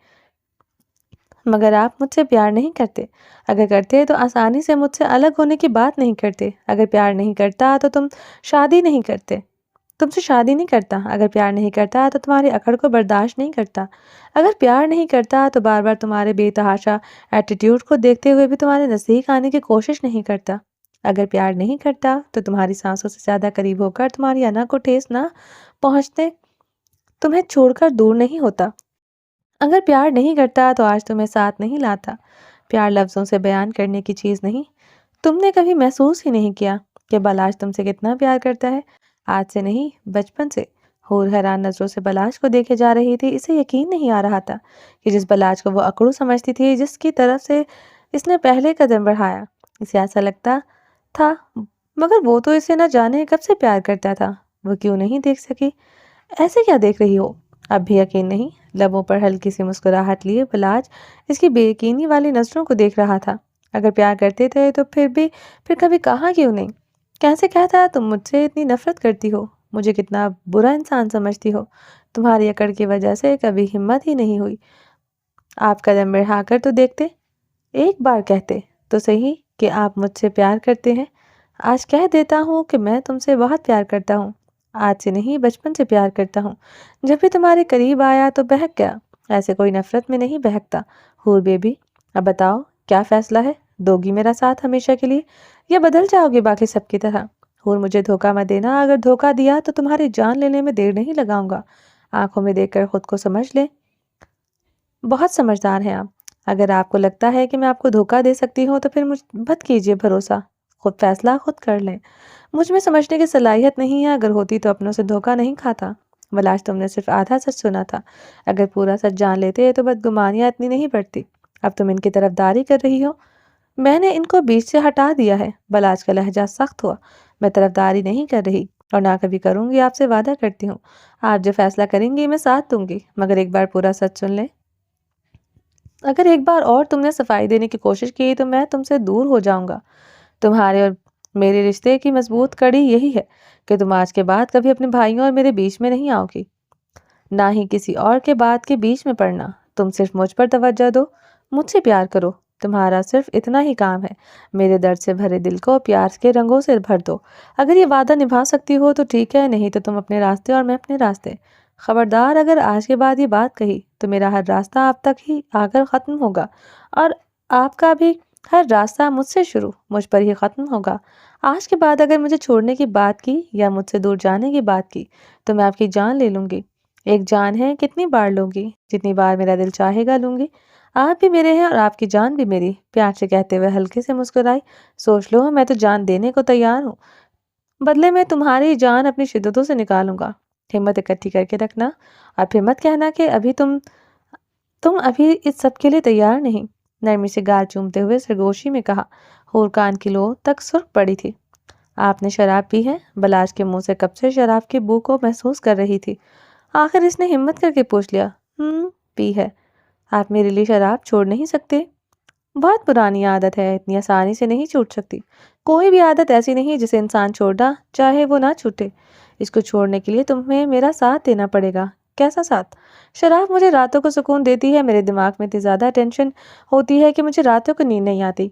مگر آپ مجھ سے پیار نہیں کرتے، اگر کرتے تو آسانی سے مجھ سے الگ ہونے کی بات نہیں کرتے۔ اگر پیار نہیں کرتا تو تم سے شادی نہیں کرتا، اگر پیار نہیں کرتا تو تمہاری اکڑ کو برداشت نہیں کرتا، اگر پیار نہیں کرتا تو بار بار تمہارے بے تحاشا ایٹیٹیوڈ کو دیکھتے ہوئے بھی تمہارے نزدیک آنے کی کوشش نہیں کرتا، اگر پیار نہیں کرتا تو تمہاری سانسوں سے زیادہ قریب ہو کر تمہاری انا کو ٹھیس نہ پہنچتے تمہیں چھوڑ کر دور نہیں ہوتا، اگر پیار نہیں کرتا تو آج تمہیں ساتھ نہیں لاتا۔ پیار لفظوں سے بیان کرنے کی چیز نہیں، تم نے کبھی محسوس ہی نہیں کیا کہ بلاش تم سے کتنا پیار کرتا ہے، آج سے نہیں بچپن سے۔ حور حیران نظروں سے بلاش کو دیکھے جا رہی تھی، اسے یقین نہیں آ رہا تھا کہ جس بلاش کو وہ اکڑو سمجھتی تھی، جس کی طرف سے اس نے پہلے قدم بڑھایا، اسے ایسا لگتا تھا مگر وہ تو اسے نہ جانے کب سے پیار کرتا تھا، وہ کیوں نہیں دیکھ سکی؟ ایسے کیا دیکھ رہی ہو؟ اب بھی یقین نہیں؟ لبوں پر ہلکی سی مسکراہٹ لیے بلاش اس کی بے یقینی والی نظروں کو دیکھ رہا تھا۔ اگر پیار کرتے تھے تو پھر کبھی کہا کیوں نہیں؟ کیسے کہتا تم مجھ سے اتنی نفرت کرتی ہو، مجھے کتنا برا انسان سمجھتی ہو؟ تمہاری اکڑ کی وجہ سے کبھی ہمت ہی نہیں ہوئی۔ آپ قدم بڑھا کر تو دیکھتے، ایک بار کہتے تو صحیح کہ آپ مجھ سے پیار کرتے ہیں۔ آج کہہ دیتا ہوں کہ میں تم سے بہت پیار کرتا ہوں، آج سے نہیں بچپن سے پیار کرتا ہوں۔ جب بھی تمہارے قریب آیا تو بہک گیا، ایسے کوئی نفرت میں نہیں بہکتا۔ حور بیبی، اب بتاؤ کیا فیصلہ ہے؟ دو گی میرا ساتھ ہمیشہ کے لیے یا بدل جاؤ گے باقی سب کی طرح؟ حور اگر دھوکہ مت دینا، اگر دھوکہ دیا تو تمہاری جان لینے میں دیر نہیں لگاؤں گا۔ آنکھوں میں دیکھ کر خود کو سمجھ لیں، بہت سمجھدار ہیں آپ۔ اگر آپ کو لگتا ہے کہ میں آپ کو دھوکہ دے سکتی ہوں تو پھر مجھ مت کیجیے بھروسہ، خود فیصلہ خود کر لیں۔ مجھ میں سمجھنے کی صلاحیت نہیں ہے، اگر ہوتی تو اپنوں سے دھوکہ نہیں کھاتا۔ بلاش تم نے صرف آدھا سچ سنا تھا، اگر پورا سچ جان لیتے تو بدگمانیاں اتنی نہیں بڑھتی۔ اب تم ان کی طرفداری کر رہی ہو، میں نے ان کو بیچ سے ہٹا دیا ہے۔ بلاش کا لہجہ سخت ہوا۔ میں طرفداری نہیں کر رہی اور نہ کبھی کروں گی، آپ سے وعدہ کرتی ہوں۔ آپ جو فیصلہ کریں گی میں ساتھ دوں گی، مگر ایک بار پورا سچ سن لیں۔ اگر ایک بار اور تم نے صفائی دینے کی کوشش کی تو میں تم سے دور ہو جاؤں گا۔ تمہارے اور میرے رشتے کی مضبوط کڑی یہی ہے کہ تم آج کے بعد کبھی اپنے بھائیوں اور میرے بیچ میں نہیں آؤ گی۔ نہ ہی کسی اور کے بات کے بیچ میں پڑنا۔ تم صرف مجھ پر توجہ دو، مجھ سے پیار کرو، تمہارا صرف اتنا ہی کام ہے۔ میرے درد سے بھرے دل کو پیار کے رنگوں سے بھر دو۔ اگر یہ وعدہ نبھا سکتی ہو تو ٹھیک ہے، نہیں تو تم اپنے راستے اور میں اپنے راستے۔ خبردار، اگر آج کے بعد یہ بات کہی تو میرا ہر راستہ آپ تک ہی آ کر ختم ہوگا، اور آپ کا بھی ہر راستہ مجھ سے شروع مجھ پر ہی ختم ہوگا۔ آج کے بعد اگر مجھے چھوڑنے کی بات کی یا مجھ سے دور جانے کی بات کی تو میں آپ کی جان لے لوں گی۔ ایک جان ہے، کتنی بار لوں گی؟ جتنی بار میرا دل چاہے گا لوں گی۔ آپ بھی میرے ہیں اور آپ کی جان بھی میری، پیار سے کہتے ہوئے ہلکے سے مسکرائی۔ سوچ لو، میں تو جان دینے کو تیار ہوں، بدلے میں تمہاری جان اپنی شدتوں سے نکالوں گا۔ ہمت اکٹھی کر کے رکھنا، اور پھر مت کہنا کہ تم ابھی اس سب کے لیے تیار نہیں۔ نرمی سے گال چومتے ہوئے سرگوشی میں کہا۔ حور کان کی لو تک سرخ پڑی تھی۔ آپ نے شراب پی ہے؟ بلاش کے منہ سے کب سے شراب کی بو کو محسوس کر رہی تھی۔ آخر اس نے ہمت کر کے پوچھ لیا۔ پی ہے۔ آپ میرے لیے شراب چھوڑ نہیں سکتے؟ بہت پرانی عادت ہے، اتنی آسانی سے نہیں چھوٹ سکتی۔ کوئی بھی عادت ایسی نہیں جسے انسان چھوڑنا چاہے وہ نہ چھوٹے۔ اس کو چھوڑنے کے لیے تمہیں میرا ساتھ دینا پڑے گا۔ کیسا ساتھ؟ شراب مجھے راتوں کو سکون دیتی ہے، میرے دماغ میں اتنی زیادہ ٹینشن ہوتی ہے کہ مجھے راتوں کو نیند نہیں آتی۔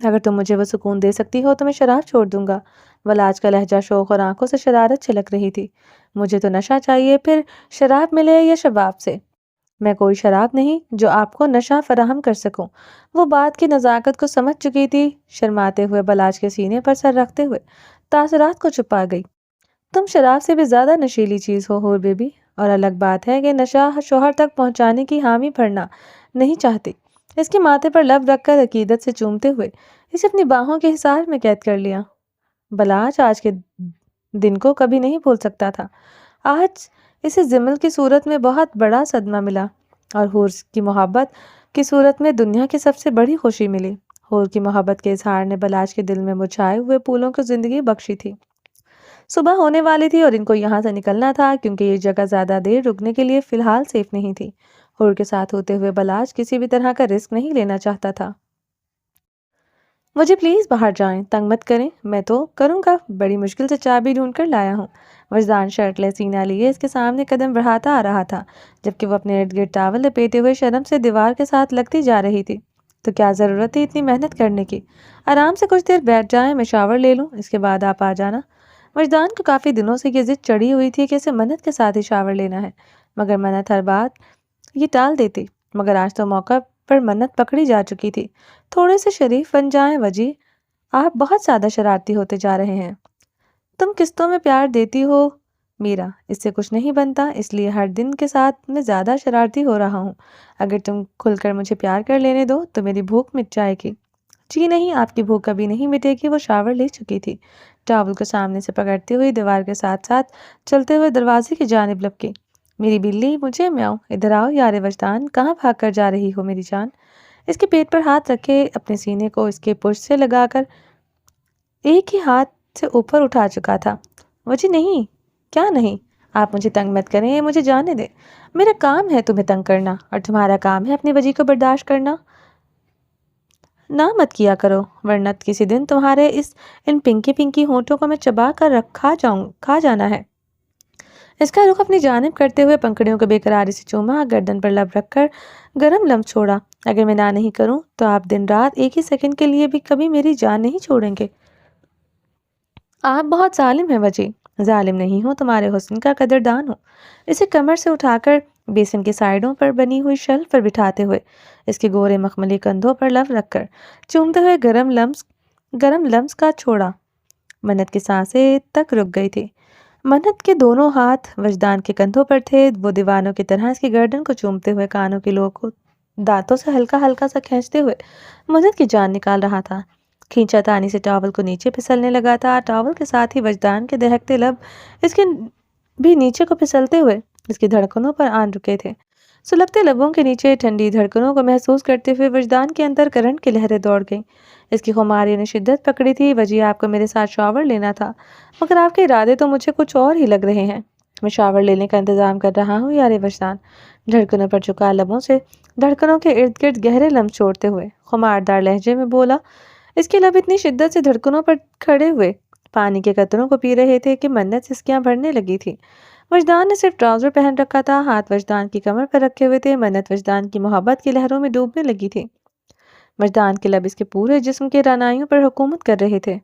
اگر تم مجھے وہ سکون دے سکتی ہو تو میں شراب چھوڑ دوں گا۔ بلاج کا لہجہ شوق اور آنکھوں سے شرارت چھلک رہی تھی۔ مجھے تو نشہ چاہیے، پھر شراب ملے یا شباب سے۔ میں کوئی شراب نہیں جو آپ کو نشہ فراہم کر سکوں۔ وہ بات کی نزاکت کو سمجھ چکی تھی۔ شرماتے ہوئے بلاج کے سینے پر سر رکھتے ہوئے تاثرات کو چھپا گئی۔ تم شراب سے بھی زیادہ نشیلی چیز ہو حور بیبی، اور الگ بات ہے کہ نشہ شوہر تک پہنچانے کی حامی بھرنا نہیں چاہتی۔ اس کے ماتھے پر لب رکھ کر عقیدت سے چومتے ہوئے اسے اپنی باہوں کے حصار میں قید کر لیا۔ بلاج آج کے دن کو کبھی نہیں بھول سکتا تھا۔ آج اسے زمل کی صورت میں بہت بڑا صدمہ ملا، اور حور کی محبت کی صورت میں دنیا کی سب سے بڑی خوشی ملی۔ حور کی محبت کے اظہار نے بلاج کے دل میں مرجھائے ہوئے پھولوں کو زندگی بخشی تھی۔ صبح ہونے والی تھی اور ان کو یہاں سے نکلنا تھا، کیونکہ یہ جگہ زیادہ دیر رکنے کے لیے فی الحال سیف نہیں تھی۔ حور کے ساتھ ہوتے ہوئے بلاج کسی بھی طرح کا رسک نہیں لینا چاہتا تھا۔ مجھے پلیز باہر جائیں، تنگ مت کریں، میں تو کروں گا، بڑی مشکل سے چابی ڈھونڈ کر لایا ہوں۔ وجدان شرٹ لے سینہ لیے اس کے سامنے قدم بڑھاتا آ رہا تھا، جبکہ وہ اپنے ارد گرد ٹاول لپیٹے ہوئے شرم سے دیوار کے ساتھ لگتی جا رہی تھی۔ تو کیا ضرورت تھی اتنی محنت کرنے کی؟ آرام سے کچھ دیر بیٹھ جائیں، میں شاور لے لوں، اس کے بعد آپ آ جانا۔ وجدان کو کافی دنوں سے یہ ضد چڑھی ہوئی تھی کہ اسے منت کے ساتھ ہی شاور لینا ہے، مگر منت ہر بات یہ ٹال دیتی۔ مگر آج تو موقع پر منت پکڑی جا چکی تھی۔ تھوڑے سے شریف بن جائیں وجی، آپ بہت زیادہ شرارتی ہوتے جا رہے ہیں۔ تم قسطوں میں پیار دیتی ہو میرا، اس سے کچھ نہیں بنتا، اس لیے ہر دن کے ساتھ میں زیادہ شرارتی ہو رہا ہوں۔ اگر تم کھل کر مجھے پیار کر لینے دو تو میری بھوک مٹ جائے گی۔ جی نہیں، آپ کی بھوک کبھی نہیں مٹے گی۔ وہ شاور لے چکی تھی، ٹاول کو سامنے سے پکڑتے ہوئے دیوار کے ساتھ ساتھ چلتے ہوئے دروازے کی جانب لپکی۔ میری بلی، مجھے میاؤ، ادھر آؤ یار وجدان، کہاں بھاگ کر جا رہی ہو میری جان؟ اس کے پیٹ پر ہاتھ رکھے اپنے سینے کو اس کے پشت سے لگا کر ایک ہی ہاتھ سے اوپر اٹھا چکا تھا۔ وجی نہیں، کیا نہیں؟ آپ مجھے تنگ مت کریں، مجھے جانے دیں۔ میرا کام ہے تمہیں تنگ کرنا، اور تمہارا کام ہے اپنی وجی کو برداشت کرنا۔ نہ مت کیا کرو، ورنہ کسی دن تمہارے ان پنکی پنکی ہونٹوں کو میں چبا کر کھا جانا ہے۔ اس کا رخ اپنی جانب کرتے ہوئے پنکھڑیوں کو بے قراری سے چوما، گردن پر لب رکھ کر گرم لمس چھوڑا۔ اگر میں نہ نہیں کروں تو آپ دن رات ایک ہی سیکنڈ کے لیے بھی کبھی میری جان نہیں چھوڑیں گے۔ آپ بہت ظالم ہیں وجی۔ ظالم نہیں ہوں، تمہارے حسن کا قدردان ہوں۔ اسے کمر سے اٹھا کر بیسن کے سائیڈوں پر بنی ہوئی شیلف پر بٹھاتے ہوئے اس کے گورے مخملی کندھوں پر لب رکھ کر چومتے ہوئے گرم لمس کا چھوڑا۔ منت کی سانسیں تک رک گئی تھی۔ منت کے دونوں ہاتھ وجدان کے کندھوں پر تھے۔ وہ دیوانوں کی طرح اس کی گردن کو چومتے ہوئے کانوں کی لو کو دانتوں سے ہلکا ہلکا سا کھینچتے ہوئے منت کی جان نکال رہا تھا۔ کھینچا تانی سے ٹاول کو نیچے پھسلنے لگا تھا۔ ٹاول کے ساتھ ہی وجدان کے دہکتے لب اس کے بھی نیچے کو پھسلتے ہوئے اس کی دھڑکنوں پر آن رکے تھے۔ سلگتے لبوں کے نیچے ٹھنڈی دھڑکنوں کو محسوس کرتے ہوئے وجدان کے اندر کرنٹ کی لہریں دوڑ گئیں۔ اس کی خماری نے شدت پکڑی تھی۔ وجی، آپ کو میرے ساتھ شاور لینا تھا، مگر آپ کے ارادے تو مجھے کچھ اور ہی لگ رہے ہیں۔ میں شاور لینے کا انتظام کر رہا ہوں یار وجدان، دھڑکنوں پر جھکا لبوں سے دھڑکنوں کے ارد گرد گہرے لمس چھوڑتے ہوئے خماردار لہجے میں بولا۔ اس کے لب اتنی شدت سے دھڑکنوں پر کھڑے ہوئے پانی کے قطروں کو پی رہے تھے کہ منت سسکیاں بھرنے لگی تھی۔ وجدان نے صرف ٹراؤزر پہن رکھا تھا، ہاتھ وجدان کی کمر پر رکھے ہوئے تھے، منت وجدان کی محبت کی لہروں میں ڈوبنے لگی تھی۔ وجدان کے لب اس کے پورے جسم کے رعنائیوں پر حکومت کر رہے تھے۔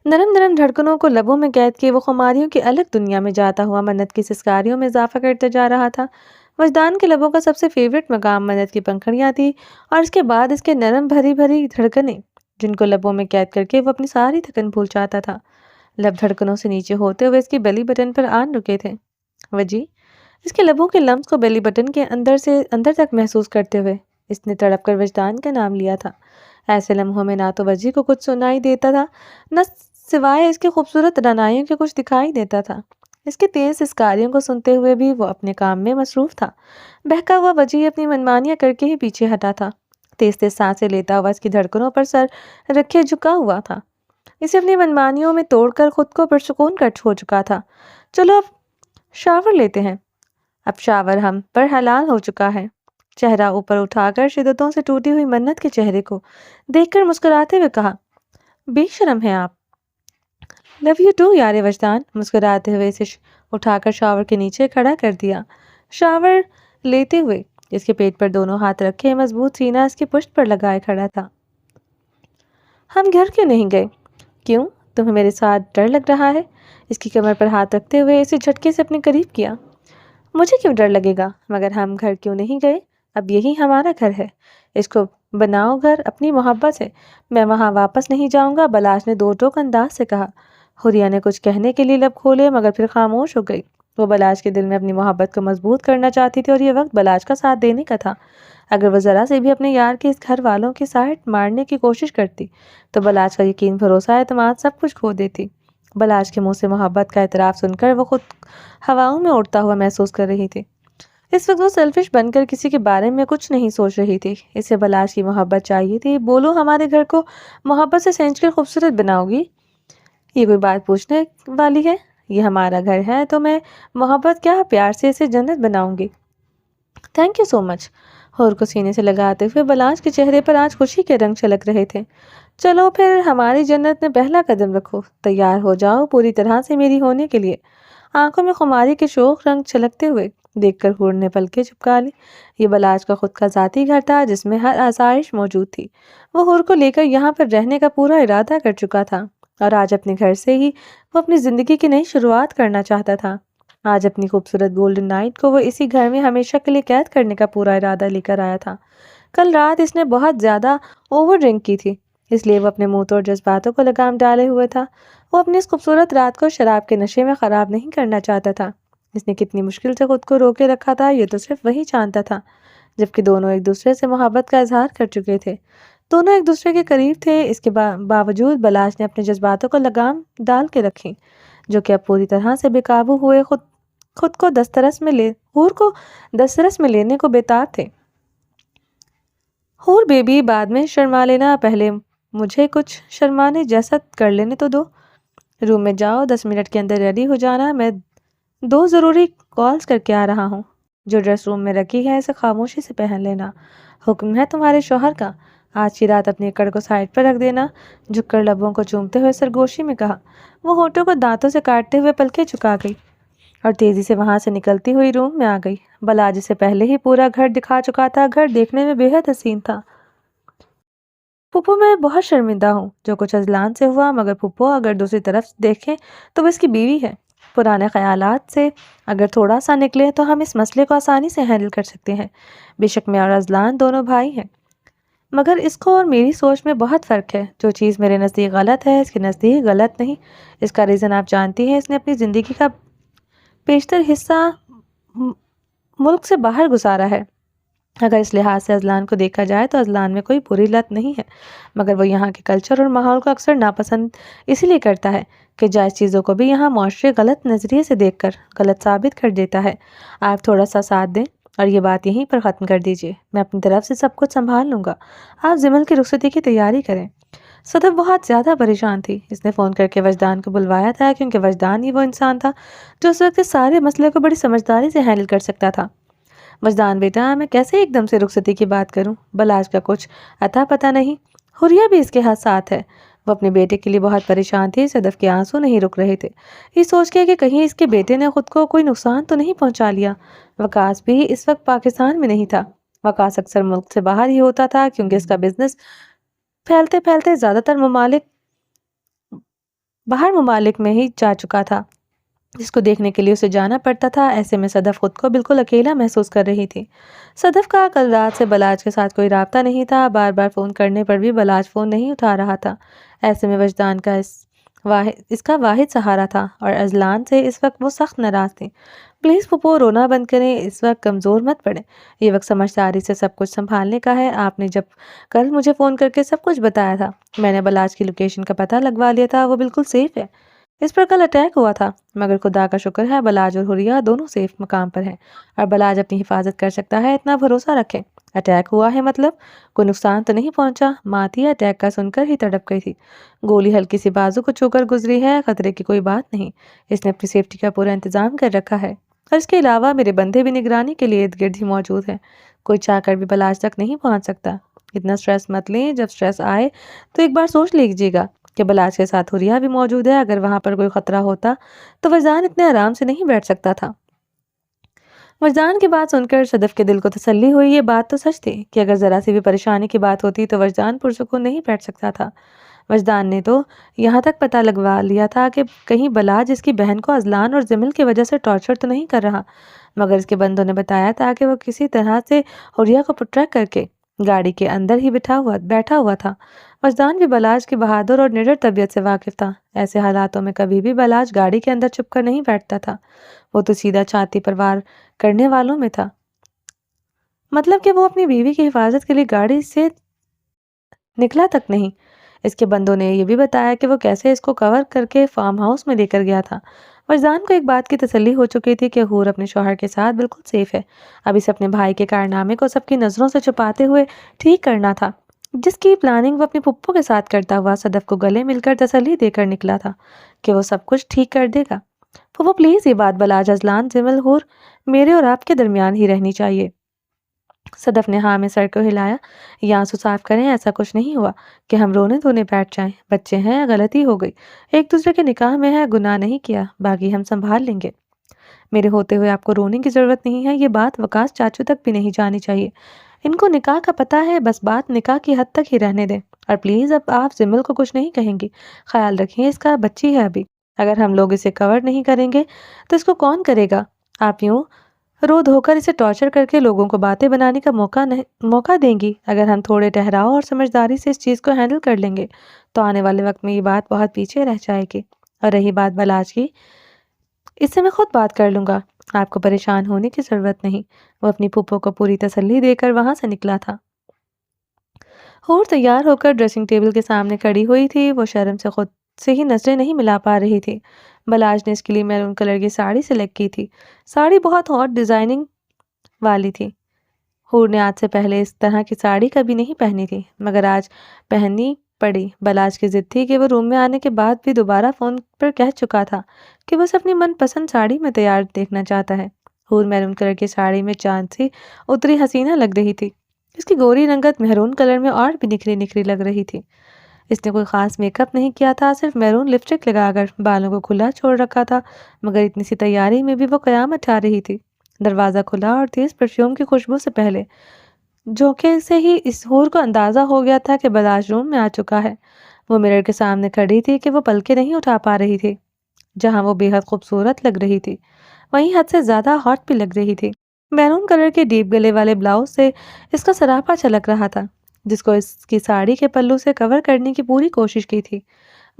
نرم نرم دھڑکنوں کو لبوں میں قید کیے وہ خماریوں کی الگ دنیا میں جاتا ہوا منت کی سسکاریوں میں اضافہ کرتا جا رہا تھا۔ وجدان کے لبوں کا سب سے فیورٹ مقام منت کی پنکھڑیاں تھی، اور اس کے بعد اس کے نرم بھری بھری دھڑکنیں، جن کو لبوں میں قید کر کے وہ اپنی ساری تھکن بھول جاتا تھا۔ لب دھڑکنوں سے نیچے ہوتے ہوئے اس کی بیلی بٹن پر آن رکے تھے۔ وجی اس کے لبوں کے لمس کو بیلی بٹن کے اندر سے اندر تک محسوس کرتے ہوئے اس نے تڑپ کر وجدان کا نام لیا تھا۔ ایسے لمحوں میں نہ تو وجی کو کچھ سنائی دیتا تھا، نہ سوائے اس کے خوبصورت رعنائیوں کے کچھ دکھائی دیتا تھا۔ اس کے تیز سسکاریوں کو سنتے ہوئے بھی وہ اپنے کام میں مصروف تھا۔ بہکا ہوا وجی اپنی منمانیاں کر کے ہی پیچھے ہٹا تھا، تیز تیز سانسیں لیتا ہوا اس کی دھڑکنوں پر سر رکھے جھکا ہوا تھا۔ اسے اپنی منمانیوں میں توڑ کر خود کو پرسکون ہو چکا تھا۔ چلو اب شاور لیتے ہیں۔ اب شاور ہم پر حلال ہو چکا ہے۔ چہرہ اوپر اٹھا کر شدتوں سے ٹوٹی ہوئی منت کے چہرے کو دیکھ کر مسکراتے ہوئے کہا، بے شرم ہیں آپ۔ لو یو ٹو یار وجدان، مسکراتے ہوئے اسے اٹھا کر شاور کے نیچے کھڑا کر دیا۔ شاور لیتے ہوئے اس کے پیٹ پر دونوں ہاتھ رکھے مضبوط سینہ اس کی پشت پر لگائے کھڑا تھا۔ ہم گھر کیوں نہیں گئے؟ کیوں؟ تمہیں میرے ساتھ ڈر لگ رہا ہے؟ اس کی کمر پر ہاتھ رکھتے ہوئے اسے جھٹکے سے اپنے قریب کیا۔ مجھے کیوں ڈر لگے گا؟ مگر ہم گھر کیوں نہیں گئے؟ اب یہی ہمارا گھر ہے، اس کو بناؤ گھر اپنی محبت سے۔ میں وہاں واپس نہیں جاؤں گا، بلاش نے دو ٹوک انداز سے کہا۔ حوریہ نے کچھ کہنے کے لیے لب کھولے مگر پھر خاموش ہو گئی۔ وہ بلاش کے دل میں اپنی محبت کو مضبوط کرنا چاہتی تھی اور یہ وقت بلاش کا ساتھ دینے کا تھا۔ اگر وہ ذرا سے بھی اپنے یار کے اس گھر والوں کی سائٹ مارنے کی کوشش کرتی تو بلاش کا یقین، بھروسہ، اعتماد سب کچھ کھو دیتی۔ بلاش کے منہ سے محبت کا اعتراف سن کر وہ خود ہواؤں میں اڑتا ہوا محسوس کر رہی تھی۔ اس وقت وہ سیلفش بن کر کسی کے بارے میں کچھ نہیں سوچ رہی تھی، اسے بلاش کی محبت چاہیے تھی۔ بولو ہمارے گھر کو محبت سے سینچ کر خوبصورت بناؤ گی؟ یہ کوئی بات پوچھنے والی ہے؟ یہ ہمارا گھر ہے تو میں محبت کیا پیار سے اسے جنت بناؤں گی۔ تھینک یو سو مچ۔ ہور کو سینے سے لگاتے ہوئے بلاش کے چہرے پر آج خوشی کے رنگ چھلک رہے تھے۔ چلو پھر ہماری جنت میں پہلا قدم رکھو، تیار ہو جاؤ پوری طرح سے میری ہونے کے لیے۔ آنکھوں میں خماری کے شوق رنگ چھلکتے ہوئے دیکھ کر ہور نے پلکیں چپکا لی۔ یہ بلاش کا خود کا ذاتی گھر تھا جس میں ہر آسائش موجود تھی۔ وہ ہور کو لے کر یہاں پر رہنے کا پورا ارادہ کر چکا تھا اور آج اپنے گھر سے ہی وہ اپنی زندگی کی نئی شروعات کرنا چاہتا تھا۔ آج اپنی خوبصورت گولڈن نائٹ کو وہ اسی گھر میں ہمیشہ کے لیے قید کرنے کا پورا ارادہ لے کر آیا تھا۔ کل رات اس نے بہت زیادہ اوور ڈرنک کی تھی، اس لیے وہ اپنے منہ توڑ جذباتوں کو لگام ڈالے ہوئے تھا۔ وہ اپنی اس خوبصورت رات کو شراب کے نشے میں خراب نہیں کرنا چاہتا تھا۔ اس نے کتنی مشکل سے خود کو روکے رکھا تھا یہ تو صرف وہی جانتا تھا، جبکہ دونوں ایک دوسرے سے محبت کا اظہار کر چکے تھے، دونوں ایک دوسرے کے قریب تھے۔ اس کے باوجود بلاش نے اپنے جذباتوں کو لگام ڈال کے رکھی، جو کہ اب پوری طرح سے بے قابو ہوئے خود کو دسترس میں لینے کو بےتاب تھے۔ ہور بیبی بعد میں شرما لینا، پہلے مجھے کچھ شرمانے جیسا کر لینے تو دو۔ روم میں جاؤ، 10 منٹ کے اندر ریڈی ہو جانا، میں 2 ضروری کالز کر کے آ رہا ہوں۔ جو ڈریس روم میں رکھی ہے اسے خاموشی سے پہن لینا، حکم ہے تمہارے شوہر کا۔ آج کی رات اپنی اکڑ کو سائڈ پر رکھ دینا، جھک کر لبوں کو چومتے ہوئے سرگوشی میں کہا۔ وہ ہونٹوں کو دانتوں سے کاٹتے ہوئے پلکیں چکا گئی اور تیزی سے وہاں سے نکلتی ہوئی روم میں آ گئی۔ بلاش جسے پہلے ہی پورا گھر دکھا چکا تھا، گھر دیکھنے میں بے حد حسین تھا۔ پھپھو میں بہت شرمندہ ہوں جو کچھ اذلان سے ہوا، مگر پھپھو اگر دوسری طرف دیکھیں تو وہ اس کی بیوی ہے۔ پرانے خیالات سے اگر تھوڑا سا نکلے تو ہم اس مسئلے کو آسانی سے ہینڈل کر سکتے ہیں۔ بے شک میں اور اذلان دونوں بھائی ہیں، مگر اس کو اور میری سوچ میں بہت فرق ہے۔ جو چیز میرے نزدیک غلط ہے اس کے نزدیک غلط نہیں۔ اس کا ریزن آپ جانتی ہیں، اس نے اپنی زندگی کا بیشتر حصہ ملک سے باہر گزارا ہے۔ اگر اس لحاظ سے اذلان کو دیکھا جائے تو اذلان میں کوئی بری لت نہیں ہے، مگر وہ یہاں کے کلچر اور ماحول کو اکثر ناپسند اسی لیے کرتا ہے کہ جائز چیزوں کو بھی یہاں معاشرے غلط نظریے سے دیکھ کر غلط ثابت کر دیتا ہے۔ آپ تھوڑا سا ساتھ دیں اور یہ بات یہیں پر ختم کر دیجیے، میں اپنی طرف سے سب کچھ سنبھال لوں گا۔ آپ زمل کی رخصتی کی تیاری کریں۔ صدف بہت زیادہ پریشان تھی۔ اس نے فون کر کے وجدان کو بلوایا تھا کیونکہ وجدان ہی وہ انسان تھا جو اس وقت سارے مسئلے کو بڑی سمجھداری سے ہینڈل کر سکتا تھا۔ وجدان بیٹا، میں کیسے ایک دم سے رخصتی کی بات کروں؟ بلاش کا کچھ اتا پتہ نہیں، حوریہ بھی اس کے ساتھ ہے، وہ اپنے بیٹے کے لیے بہت پریشان تھی۔ صدف کے آنسو نہیں رک رہے تھے، یہ سوچ کے کہ کہیں اس کے بیٹے نے خود کو کوئی نقصان تو نہیں پہنچا لیا۔ وقاص بھی اس وقت پاکستان میں نہیں تھا۔ وقاص اکثر ملک سے باہر ہی ہوتا تھا کیونکہ اس کا بزنس پھیلتے پھیلتے زیادہ تر باہر ممالک میں ہی جا چکا تھا، جس کو دیکھنے کے لیے اسے جانا پڑتا تھا۔ ایسے میں صدف خود کو بالکل اکیلا محسوس کر رہی تھی۔ صدف کا کل رات سے بلاج کے ساتھ کوئی رابطہ نہیں تھا، بار بار فون کرنے پر بھی بلاج فون نہیں اٹھا رہا تھا۔ ایسے میں وجدان کا اس کا واحد سہارا تھا اور اذلان سے اس وقت وہ سخت ناراض تھی۔ پلیز پھپھو رونا بند کریں، اس وقت کمزور مت پڑیں، یہ وقت سمجھداری سے سب کچھ سنبھالنے کا ہے۔ آپ نے جب کل مجھے فون کر کے سب کچھ بتایا تھا، میں نے بلاج کی لوکیشن کا پتہ لگوا لیا تھا، وہ بالکل سیف ہے۔ اس پر کل اٹیک ہوا تھا، مگر خدا کا شکر ہے بلاج اور حریہ دونوں سیف مقام پر ہیں اور بلاج اپنی حفاظت کر سکتا ہے، اتنا بھروسہ رکھیں۔ اٹیک ہوا ہے مطلب کوئی نقصان تو نہیں پہنچا؟ ماتی اٹیک کا سن کر ہی تڑپ گئی تھی۔ گولی ہلکی سی بازو کو چھو کر گزری ہے، خطرے کی کوئی بات نہیں، اس نے اپنی سیفٹی کا پورا انتظام کر رکھا ہے اور اس کے علاوہ میرے بندے بھی نگرانی کے لیے ارد گرد ہی موجود ہیں، کوئی چاہ کر بھی بلاج تک نہیں پہنچ سکتا۔ اتنا سٹریس مت لیں، جب سٹریس آئے تو ایک بار سوچ لیجیے گا کہ بلاج کے ساتھ حریہ بھی موجود ہے، اگر وہاں پر کوئی خطرہ ہوتا تو وجدان اتنے آرام سے نہیں بیٹھ سکتا تھا۔ وجدان کی بات سن کر صدف کے دل کو تسلی ہوئی، یہ بات تو سچ تھی کہ اگر ذرا سی بھی پریشانی کی بات ہوتی تو وجدان پرسکون نہیں بیٹھ سکتا تھا۔ وجدان نے تو یہاں تک پتہ لگوا لیا تھا کہ کہیں بلاج اس کی بہن کو اذلان اور ضمل کی وجہ سے ٹارچر تو نہیں کر رہا، مگر اس کے بندوں نے بتایا تھا کہ وہ کسی طرح سے حریہ کو پٹریک کر کے گاڑی کے اندر ہی بیٹھا ہوا تھا۔ وجدان بھی بلاج کی بہادر اور نڈر طبیعت سے واقف تھا۔ ایسے حالاتوں میں کبھی بھی بلاج گاڑی کے اندر چھپ کر نہیں بیٹھتا تھا، وہ تو سیدھا چھاتی پر وار کرنے والوں میں تھا، مطلب کہ وہ اپنی بیوی کی حفاظت کے لیے گاڑی سے نکلا تک نہیں۔ اس کے بندوں نے یہ بھی بتایا کہ وہ کیسے اس کو کور کر کے فارم ہاؤس میں لے کر گیا تھا۔ وجدان کو ایک بات کی تسلی ہو چکی تھی کہ حور اپنے شوہر کے ساتھ بالکل سیف ہے، اب اسے اپنے بھائی کے کارنامے کو سب کی نظروں سے چھپاتے ہوئے ٹھیک کرنا تھا، جس کی پلاننگ وہ اپنی پھپھو کے ساتھ کرتا ہوا صدف کو گلے مل کر تسلی دے کر نکلا تھا کہ وہ سب کچھ ٹھیک کر دے گا۔ پھپھو پلیز یہ بات بلاج، اذلان، ضمل، حور میرے اور آپ کے درمیان ہی رہنی چاہیے۔ صدف نے ہاں میں سر کو ہلایا، یہ آنسو صاف کریں، ایسا کچھ نہیں ہوا کہ ہم رونے دھونے بیٹھ جائیں، بچے ہیں، غلطی ہو گئی، ایک دوسرے کے نکاح میں ہے، گناہ نہیں کیا، باقی ہم سنبھال لیں گے۔ میرے ہوتے ہوئے آپ کو رونے کی ضرورت نہیں ہے، یہ بات وقاص چاچو تک بھی نہیں جانی چاہیے، ان کو نکاح کا پتہ ہے، بس بات نکاح کی حد تک ہی رہنے دیں، اور پلیز اب آپ ضمل کو کچھ نہیں کہیں گی، خیال رکھیں اس کا، بچی ہے ابھی، اگر ہم لوگ اسے کور نہیں کریں گے تو اس کو کون کرے گا؟ آپ یوں رو دھو کر اسے ٹارچر کر کے لوگوں کو باتیں بنانے کا موقع دیں گی؟ اگر ہم تھوڑے ٹھہراؤ اور سمجھداری سے اس چیز کو ہینڈل کر لیں گے تو آنے والے وقت میں یہ بات بہت پیچھے رہ جائے گی۔ اور رہی بات بلاج کی، اس سے میں خود بات کر لوں گا، آپ کو پریشان ہونے کی ضرورت نہیں۔ وہ اپنی پھپھو کو پوری تسلی دے کر وہاں سے نکلا تھا۔ حور تیار ہو کر ڈریسنگ ٹیبل کے سامنے کھڑی ہوئی تھی، وہ شرم سے خود سے ہی نظریں نہیں ملا پا رہی تھی۔ بلاج نے اس کے لیے میرون کلر کی ساڑی سلیکٹ کی تھی، ساڑی بہت ہاٹ ڈیزائننگ والی تھی۔ حور نے آج سے پہلے اس طرح کی ساڑی کبھی نہیں پہنی تھی، مگر آج پہننی پڑی۔ بلاج کی ضد تھی کہ وہ روم میں آنے کے بعد بھی دوبارہ فون پر کہہ چکا تھا کہ وہ اسے اپنی من پسند ساڑی میں تیار دیکھنا چاہتا ہے۔ حور میرون کلر کی ساڑی میں چاند سی اتری حسینہ لگ رہی تھی، اس کی گوری رنگت میرون کلر میں اور بھی نکھری نکھری لگ رہی تھی۔ اس نے کوئی خاص میک اپ نہیں کیا تھا، صرف میرون لپسٹک لگا کر بالوں کو کھلا چھوڑ رکھا تھا، مگر اتنی سی تیاری میں بھی وہ قیامت ٹھا رہی تھی۔ دروازہ کھلا اور تیز پرفیوم کی خوشبو سے پہلے جھونکے سے ہی اس حور کو اندازہ ہو گیا تھا کہ بلاج روم میں آ چکا ہے۔ وہ مرر کے سامنے کھڑی تھی کہ وہ پلکیں نہیں اٹھا پا رہی تھی، جہاں وہ بے حد خوبصورت لگ رہی تھی وہیں حد سے زیادہ ہاٹ بھی لگ رہی تھی۔ میرون کلر کے ڈیپ گلے والے بلاؤز سے اس کا سراپا چھلک رہا تھا، جس کو اس کی ساڑی کے پلو سے کور کرنے کی پوری کوشش کی تھی۔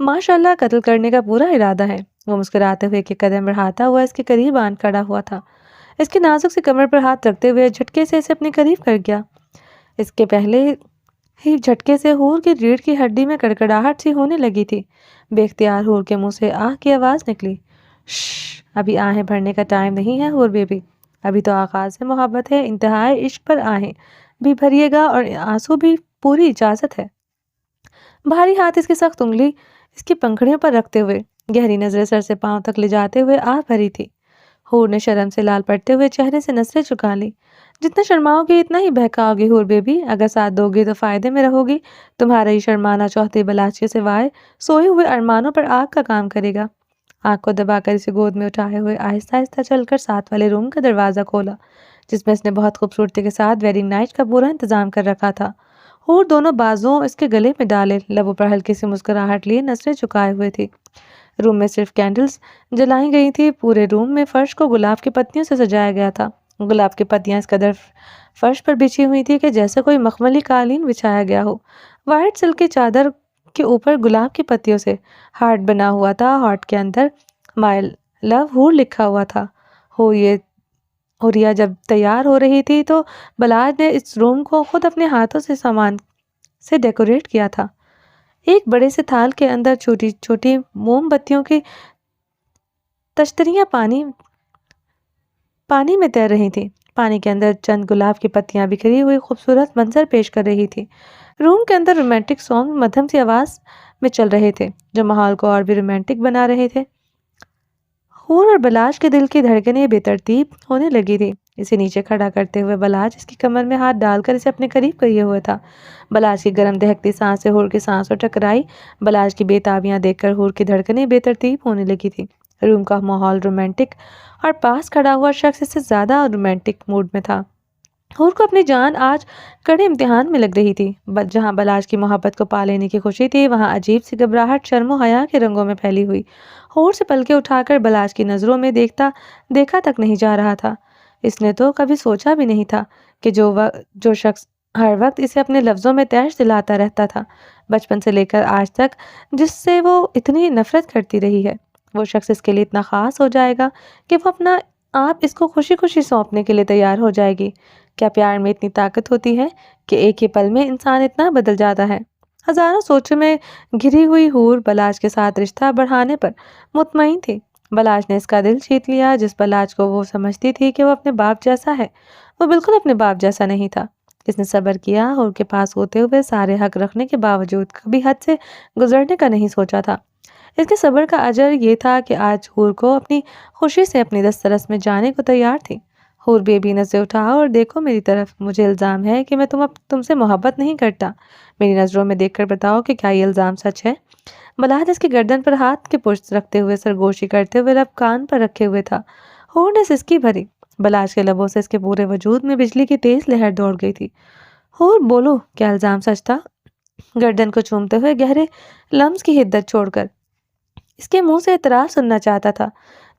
ماشاءاللہ، قتل کرنے کا پورا ارادہ ہے۔ وہ مسکراتے ہوئے ایک قدم بڑھاتا ہوا اس کے قریب آن کھڑا ہوا تھا، اس کی نازک سی کمر پر ہاتھ رکھتے ہوئے جھٹکے سے اسے اپنے قریب کر گیا۔ اس کے پہلے ہی جھٹکے سے حور کی ریڑھ کی ہڈی میں کڑکڑاہٹ سی ہونے لگی تھی۔ بے اختیار حور کے منہ سے آہ کی آواز نکلی۔ شش، ابھی آہیں بھرنے کا ٹائم نہیں ہے حور بیبی، ابھی تو آغاز ہے محبت ہے، انتہائی عشق پر آہیں بھی بھریے گا اور آنسو بھی پوری اجازت ہے۔ بھاری ہاتھ اس کی سخت انگلی اس کی پنکھڑیوں پر رکھتے ہوئے گہری نظریں سر سے پاؤں تک لے جاتے ہوئے آہ بھری تھی۔ حور نے شرم سے لال پڑتے ہوئے چہرے سے نظریں چکا لی۔ جتنا شرماؤ گی اتنا ہی بہکاؤ گی حور بیبی، اگر ساتھ دو گی تو فائدے میں رہو گی، تمہارا یہ شرمانا چوتھے بلاج کے سوائے سوئے ہوئے ارمانوں پر آگ کا کام کرے گا۔ آنکھ کو دبا کر اسے گود میں اٹھائے ہوئے آہستہ آہستہ چل کر ساتھ والے روم کا دروازہ کھولا، جس میں اس نے بہت خوبصورتی کے ساتھ ویری نائٹ کا پورا انتظام کر رکھا تھا۔ حور دونوں بازوؤں اس کے گلے میں ڈالے، لبوں پر ہلکی سی مسکراہٹ لیے نظریں چکائے ہوئے تھی۔ روم میں صرف کینڈلز جلائی گئی تھی، پورے روم میں فرش کو گلاب کی پتیوں سے سجایا گیا تھا۔ گلاب کی پتیاں اس قدر فرش پر بچھی ہوئی تھی کہ جیسے کوئی مخملی قالین بچھایا گیا ہو۔ وائٹ سلک کی چادر کے اوپر گلاب کی پتیوں سے ہارٹ بنا ہوا تھا، ہارٹ کے اندر مائی لو حور لکھا ہوا تھا۔ ہوریا جب تیار ہو رہی تھی تو بلاج نے اس روم کو خود اپنے ہاتھوں سے سامان سے ڈیکوریٹ کیا تھا۔ ایک بڑے سے تھال کے اندر چھوٹی چھوٹی موم بتیوں کی تشتریاں پانی میں تیر رہی تھیں، پانی کے اندر چند گلاب کی پتیاں بکھری ہوئی خوبصورت منظر پیش کر رہی تھی۔ روم کے اندر رومانٹک سانگ مدھم سی آواز میں چل رہے تھے جو ماحول کو اور بھی رومانٹک بنا رہے تھے۔ حور اور بلاج کے دل کی دھڑکنیں بے ترتیب ہونے لگی تھی۔ اسے نیچے کھڑا کرتے ہوئے بلاج اس کی کمر میں ہاتھ ڈال کر اسے اپنے قریب کیے ہوئے تھا۔ بلاج کی گرم دہکتی سانس سے حور کی سانسوں ٹکرائی۔ بلاج کی بے تابیاں دیکھ کر حور کی دھڑکنیں بے ترتیب ہونے لگی تھی۔ روم کا ماحول رومانٹک اور پاس کھڑا ہوا شخص اس سے زیادہ رومانٹک موڈ میں تھا۔ حور کو اپنی جان آج کڑے امتحان میں لگ رہی تھی۔ جہاں بلاج کی محبت کو پا لینے کی خوشی تھی، وہاں عجیب سی گھبراہٹ شرم و حیا کے رنگوں میں پھیلی ہوئی۔ حور سے پلکیں اٹھا کر بلاج کی نظروں میں دیکھا تک نہیں جا رہا تھا۔ اس نے تو کبھی سوچا بھی نہیں تھا کہ جو شخص ہر وقت اسے اپنے لفظوں میں تیش دلاتا رہتا تھا، بچپن سے لے کر آج تک جس سے وہ اتنی نفرت کرتی رہی ہے، وہ شخص اس کے لیے اتنا خاص ہو جائے گا کہ وہ اپنا آپ اس کو خوشی خوشی سونپنے کے لیے تیار ہو جائے گی۔ کیا پیار میں اتنی طاقت ہوتی ہے کہ ایک ہی پل میں انسان اتنا بدل جاتا ہے؟ ہزاروں سوچوں میں گھری ہوئی حور بلاج کے ساتھ رشتہ بڑھانے پر مطمئن تھی۔ بلاج نے اس کا دل جیت لیا۔ جس بلاج کو وہ سمجھتی تھی کہ وہ اپنے باپ جیسا ہے، وہ بالکل اپنے باپ جیسا نہیں تھا۔ اس نے صبر کیا، حور کے پاس ہوتے ہوئے سارے حق رکھنے کے باوجود کبھی حد سے گزرنے کا نہیں سوچا تھا۔ اس کے صبر کا اجر یہ تھا کہ آج حور کو اپنی خوشی سے اپنی دسترس میں جانے کو تیار تھی۔ حور بیبی نظریں اٹھاؤ اور دیکھو میری طرف، مجھے الزام ہے کہ میں تم سے محبت نہیں کرتا، میری نظروں میں دیکھ کر بتاؤ کہ کیا یہ الزام سچ ہے؟ بلاج اس کی گردن پر ہاتھ کے پشت رکھتے ہوئے سرگوشی کرتے ہوئے لب کان پر رکھے ہوئے تھا۔ حور نے سسکی بھری۔ بلاج کے لبوں سے اس کے پورے وجود میں بجلی کی تیز لہر دوڑ گئی تھی۔ حور بولو، کیا الزام سچ تھا؟ گردن کو چومتے ہوئے گہرے لمس کی حدت چھوڑ کر اس کے منہ سے اعتراف سننا چاہتا تھا۔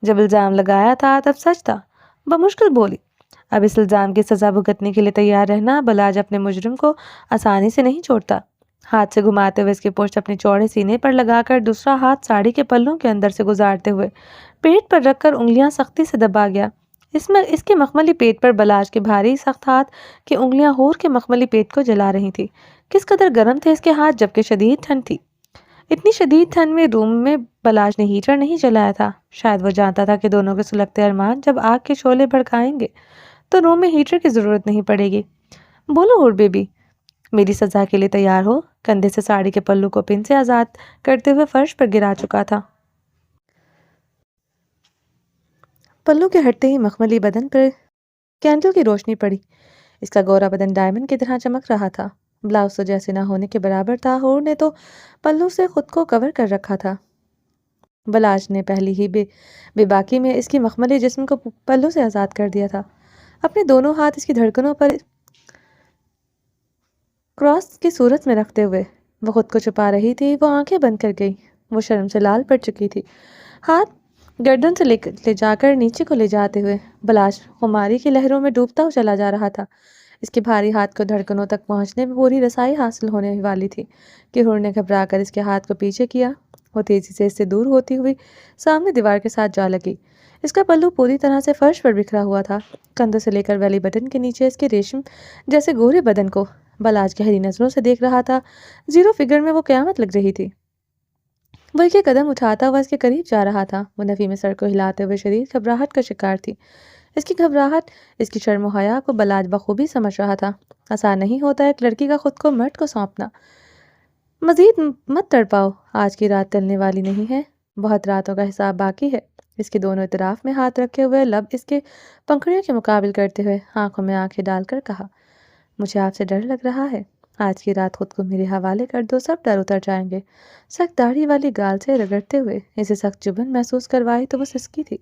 جب الزام لگایا تھا تب سچ تھا، بمشکل بولی۔ اب اس الزام کی سزا بھگتنے کے لیے تیار رہنا۔ بلاج اپنے مجرم کو آسانی سے نہیں چھوڑتا۔ ہاتھ سے گھماتے ہوئے اس کی پشت اپنے چوڑے سینے پر لگا کر دوسرا ہاتھ ساڑی کے پلوں کے اندر سے گزارتے ہوئے پیٹ پر رکھ کر انگلیاں سختی سے دبا گیا۔ اس کے مخملی پیٹ پر بلاج کے بھاری سخت ہاتھ کی انگلیاں حور کے مخملی پیٹ کو جلا رہی تھی۔ کس قدر گرم تھے اس کے ہاتھ، جبکہ شدید ٹھنڈ تھی۔ اتنی شدید ٹھنڈ میں روم میں بلاج نے ہیٹر نہیں چلایا تھا۔ شاید وہ جانتا تھا کہ دونوں کے سلگتے ارمان جب آگ کے شعلے بھڑکائیں گے تو روم میں ہیٹر کی ضرورت نہیں پڑے گی۔ بولو حور بیبی، میری سزا کے لیے تیار ہو؟ کندھے سے ساڑی کے پلو کو پن سے آزاد کرتے ہوئے فرش پر گرا چکا تھا۔ پلو کے ہٹتے ہی مخملی بدن پر کینڈل کی روشنی پڑی۔ اس کا گورا بدن ڈائمنڈ کی طرح چمک رہا تھا۔ بلاؤز تو جیسے نہ ہونے کے برابر تھا۔ حور نے تو پلو سے خود کو کور کر رکھا تھا۔ بلاج نے پہلی ہی بے باکی میں اس کی مخملی جسم کو پلو سے آزاد کر دیا تھا۔ اپنے دونوں ہاتھ اس کی دھڑکنوں پر کراس کی صورت میں رکھتے ہوئے وہ خود کو چھپا رہی تھی۔ وہ آنکھیں بند کر گئی۔ وہ شرم سے لال پڑ چکی تھی۔ ہاتھ گردن سے لے جا کر نیچے کو لے جاتے ہوئے بلاج خماری کی لہروں میں ڈوبتا چلا جا رہا تھا۔ اس کے بھاری ہاتھ کو دھڑکنوں تک پہنچنے میں پوری رسائی حاصل ہونے والی تھی کہ حور نے گھبرا کر اس کے ہاتھ کو پیچھے کیا۔ وہ تیزی سے اس سے دور ہوتی ہوئی سامنے دیوار کے ساتھ جا لگی۔ اس کا پلو پوری طرح سے فرش پر بکھرا ہوا تھا۔ کندھوں سے لے کر بیلی بٹن کے نیچے اس کے ریشم جیسے گورے بدن کو بلاج گہری نظروں سے دیکھ رہا تھا۔ زیرو فگر میں وہ قیامت لگ رہی تھی۔ وہ ایک قدم اٹھاتا ہوا اس کے قریب جا رہا تھا۔ وہ نفی میں سر کو ہلاتے ہوئے شدید گھبراہٹ کا شکار تھی۔ اس کی گھبراہٹ، اس کی شرم و حیا کو بلاج بخوبی سمجھ رہا تھا۔ آسان نہیں ہوتا ایک لڑکی کا خود کو مرد کو سونپنا۔ مزید مت تڑپاؤ، آج کی رات ٹلنے والی نہیں ہے، بہت راتوں کا حساب باقی ہے۔ اس کے دونوں اطراف میں ہاتھ رکھے ہوئے، لب اس کے پنکھڑیوں کے مقابل کرتے ہوئے آنکھوں میں آنکھیں ڈال کر کہا، مجھے آپ سے ڈر لگ رہا ہے، آج کی رات خود کو میرے حوالے کر دو، سب ڈر اتر جائیں گے۔ سخت داڑھی والی گال سے رگڑتے ہوئے اسے سخت چبھن محسوس کروائی تو وہ سسکی تھی۔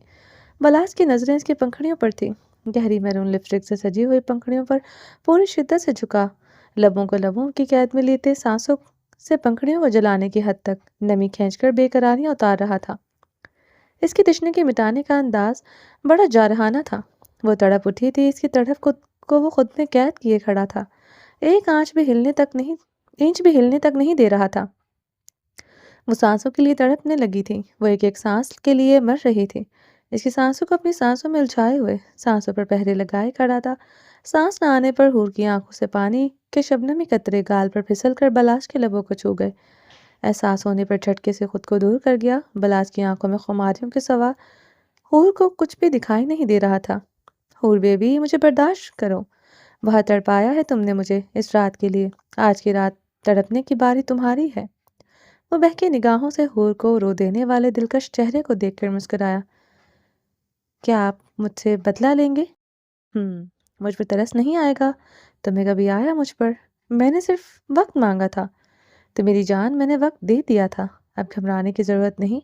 بلاس کی نظریں اس کی پنکھڑیوں پر تھیں، گہری میرون لپسٹک سے سجی ہوئی پنکھڑیوں پر پوری شدت سے جھکا، لبوں کو لبوں کی قید میں لیتے سانسوں سے پنکھڑیوں کو جلانے کی حد تک نمی کھینچ کر بے قراریاں اتار رہا تھا۔ اس کی تشنگی مٹانے کا انداز بڑا جارحانہ تھا، وہ تڑپ اٹھی تھی، اس کی تڑپ کو وہ خود میں قید کیے کھڑا تھا، ایک انچ بھی ہلنے تک نہیں دے رہا تھا۔ وہ سانسوں کے لیے تڑپنے لگی تھی، وہ ایک ایک سانس کے لیے مر رہی تھی، اس کی سانسوں کو اپنی سانسوں میں الجھائے ہوئے، سانسوں پر پہرے لگائے کھڑا تھا۔ سانس نہ آنے پر حور کی آنکھوں سے پانی کے شبنمی قطرے گال پر پھسل کر بلاش کے لبوں کو چھو گئے۔ احساس ہونے پر جھٹکے سے خود کو دور کر گیا، بلاش کی آنکھوں میں خماریوں کے سوا حور کو کچھ بھی دکھائی نہیں دے رہا تھا۔ حور بیبی، مجھے برداشت کرو، بہت تڑپایا ہے تم نے مجھے اس رات کے لیے، آج کی رات تڑپنے کی باری تمہاری ہے۔ وہ بہکے نگاہوں سے حور کو رو دینے والے دلکش چہرے کو دیکھ کر مسکرایا، کیا آپ مجھ سے بدلہ لیں گے؟ مجھ پر ترس نہیں آئے گا؟ تمہیں کبھی آیا مجھ پر؟ میں نے صرف وقت مانگا تھا، تو میری جان میں نے وقت دے دیا تھا، اب گھبرانے کی ضرورت نہیں،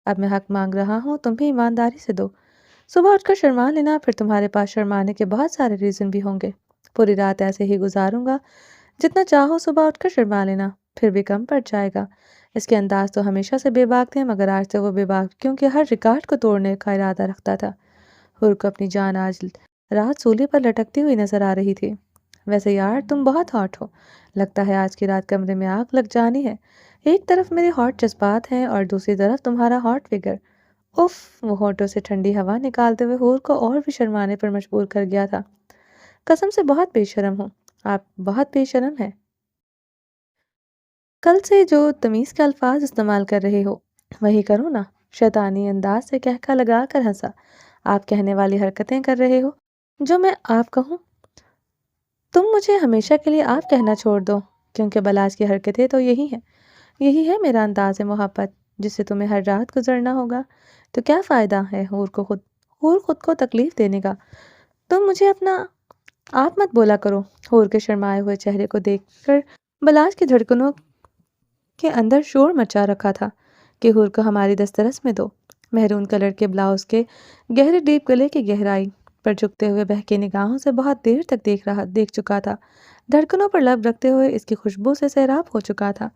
اب میں حق مانگ رہا ہوں، تم بھی ایمانداری سے دو۔ صبح اٹھ کر شرما لینا، پھر تمہارے پاس شرمانے کے بہت سارے ریزن بھی ہوں گے۔ پوری رات ایسے ہی گزاروں گا، جتنا چاہو صبح اٹھ کر شرما لینا، پھر بھی کم پڑ جائے گا۔ اس کے انداز تو ہمیشہ سے بے باک تھے، مگر آج تو وہ بے باک کیونکہ ہر ریکارڈ کو توڑنے کا ارادہ رکھتا تھا۔ حور کو اپنی جان آج رات سولی پر لٹکتی ہوئی نظر آ رہی تھی۔ ویسے یار تم بہت ہاٹ ہو، لگتا ہے آج کی رات کمرے میں آگ لگ جانی ہے۔ ایک طرف میرے ہاٹ جذبات ہیں اور دوسری طرف تمہارا ہاٹ فگر۔ اف، وہ ہونٹوں سے ٹھنڈی ہوا نکالتے ہوئے حور کو اور بھی شرمانے پر مجبور کر گیا تھا۔ قسم سے بہت بے شرم ہوں، آپ بہت بے شرم ہیں۔ کل سے جو تمیز کے الفاظ استعمال کر رہے ہو وہی کرو نا، شیطانی انداز سے کہکا لگا کر ہنسا۔ آپ کہنے والی حرکتیں کر رہے ہو جو میں آپ کہوں، تم مجھے ہمیشہ کے لیے آپ کہنا چھوڑ دو، کیونکہ بلاس کی حرکتیں تو یہی ہیں، یہی ہے میرا انداز محبت جس سے تمہیں ہر رات گزرنا ہوگا۔ تو کیا فائدہ ہے حور خود کو تکلیف دینے کا؟ تم مجھے اپنا آپ مت بولا کرو۔ حور کے شرمائے ہوئے چہرے کو دیکھ کر بلاس کی دھڑکنوں کے اندر شور مچا رکھا تھا کہ حور کو ہماری دسترس میں دو۔ مہرون کلر کے بلاؤز کے گہرے ڈیپ گلے کی گہرائی پر جھکتے ہوئے بہکے نگاہوں سے بہت دیر تک دیکھ چکا تھا، دھڑکنوں پر لب رکھتے ہوئے اس کی خوشبو سے سیراب ہو چکا تھا،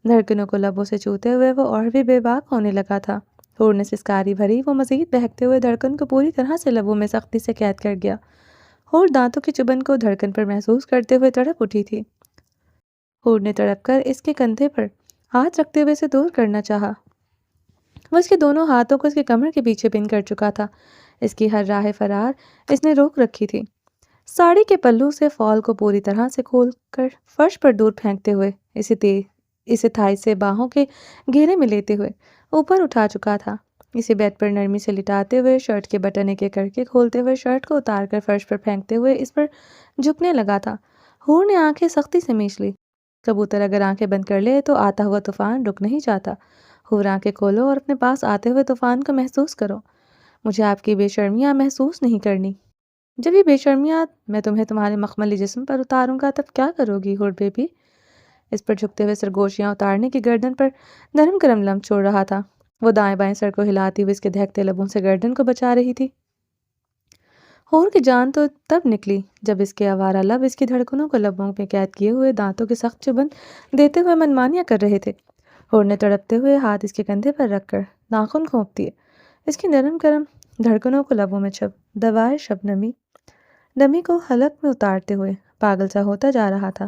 دھڑکنوں کو لبوں سے چوتے ہوئے وہ اور بھی بے باک ہونے لگا تھا۔ حور نے سسکاری بھری، وہ مزید بہکتے ہوئے دھڑکن کو پوری طرح سے لبوں میں سختی سے قید کر گیا۔ حور دانتوں کی چبھن کو دھڑکن پر محسوس کرتے ہوئے تڑپ اٹھی تھی۔ حور نے تڑپ کر اس کے کندھے پر ہاتھ رکھتے ہوئے اسے دور کرنا چاہا، وہ اس کے دونوں ہاتھوں کو اس کے کمر کے پیچھے پن کر چکا تھا، اس کی ہر راہ فرار اس نے روک رکھی تھی۔ ساڑی کے پلو سے فال کو پوری طرح سے کھول کر فرش پر دور پھینکتے ہوئے اسے تھائی سے باہوں کے گھیرے میں لیتے ہوئے اوپر اٹھا چکا تھا، اسے بیڈ پر نرمی سے لٹاتے ہوئے شرٹ کے بٹن ایک ایک کر کے کھولتے ہوئے شرٹ کو اتار کر فرش پر پھینکتے ہوئے اس پر جھکنے لگا تھا۔ حور نے آنکھیں سختی سے میچ لی، کبوتر اگر آنکھیں بند کر لے تو آتا ہوا طوفان رک نہیں جاتا۔ حور آنکھیں کھولو اور اپنے پاس آتے ہوئے طوفان کو محسوس کرو۔ مجھے آپ کی بے شرمیاں محسوس نہیں کرنی۔ جب یہ بے شرمیاں میں تمہیں تمہارے مخملی جسم پر اتاروں گا تب کیا کرو گی حور بیبی؟ اس پر جھکتے ہوئے سرگوشیاں اتارنے کی گردن پر نرم گرم لمس چھوڑ رہا تھا، وہ دائیں بائیں سر کو ہلاتی ہوئے اس کے دہکتے لبوں سے گردن کو بچا رہی تھی۔ حور کی جان تو تب نکلی جب اس کے آوارہ لب اس کی دھڑکنوں کو لبوں میں قید کیے ہوئے دانتوں کی سخت چبھن دیتے ہوئے منمانیاں کر رہے تھے۔ حور نے تڑپتے ہوئے ہاتھ اس کے کندھے پر رکھ کر ناخن گھونپ دیے، اس کی نرم گرم دھڑکنوں کو لبوں میں دبائے نمی کو حلق میں اتارتے ہوئے پاگل سا ہوتا جا رہا تھا،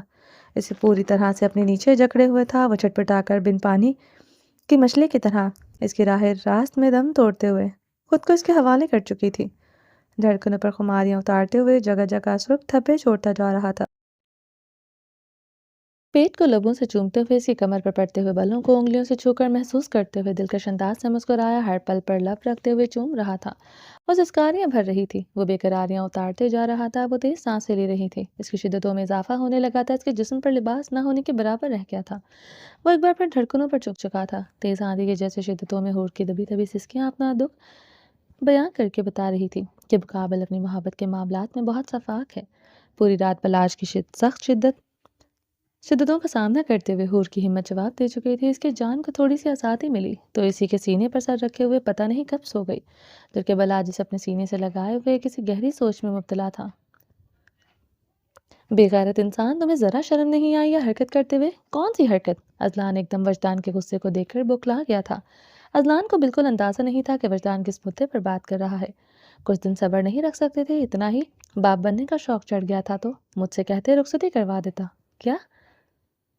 اسے پوری طرح سے اپنے نیچے جکڑے ہوئے تھا۔ وہ چھٹپٹا کر بن پانی کی مچھلی کی طرح اس کی راہ راست میں دم توڑتے ہوئے خود کو اس کے حوالے کر چکی تھی، دھڑکنوں پر خماریاں اتارتے ہوئے جگہ جگہ سرخ دھبے چھوڑتا جا رہا تھا۔ پیٹ کو لبوں سے چومتے ہوئے اس کی کمر پر پڑتے ہوئے بالوں کو انگلیوں سے چھو کر محسوس کرتے ہوئے دلکش انداز سے مسکرایا، ہر پل پر لب رکھتے ہوئے چوم رہا تھا۔ وہ سسکاریاں بھر رہی تھی، وہ بے قراریاں اتارتے جا رہا تھا، وہ تیز سانسیں لے رہی تھی، اس کی شدتوں میں اضافہ ہونے لگا تھا، اس کے جسم پر لباس نہ ہونے کے برابر رہ گیا تھا، وہ ایک بار پھر دھڑکنوں پر چک چکا تھا۔ تیز آندھی کی جیسے شدتوں میں حور کی دبی دبی سسکیاں اپنا دکھ بیان کر کے بتا رہی تھی کہ مقابل اپنی محبت کے معاملات میں بہت شفاف ہے۔ پوری رات بلاش کی سخت شدتوں کا سامنا کرتے ہوئے حور کی ہمت جواب دے چکی تھی۔ اس کے جان کو تھوڑی سی آزادی ملی تو اسی کے سینے پر سر رکھے ہوئے پتہ نہیں کب سو گئی، جبکہ بلاش جسے اپنے سینے سے لگائے ہوئے کسی گہری سوچ میں مبتلا تھا۔ بے غیرت انسان، تمہیں ذرا شرم نہیں آئی یا حرکت کرتے ہوئے؟ کون سی حرکت؟ اذلان ایک دم وجدان کے غصے کو دیکھ کر بوکھلا گیا تھا۔ اذلان کو بالکل اندازہ نہیں تھا کہ وجدان کس مدعے پر بات کر رہا ہے۔ کچھ دن صبر نہیں رکھ سکتے تھے؟ اتنا ہی باپ بننے کا شوق چڑھ گیا تھا تو مجھ سے کہتے رخصتی کروا دیتا۔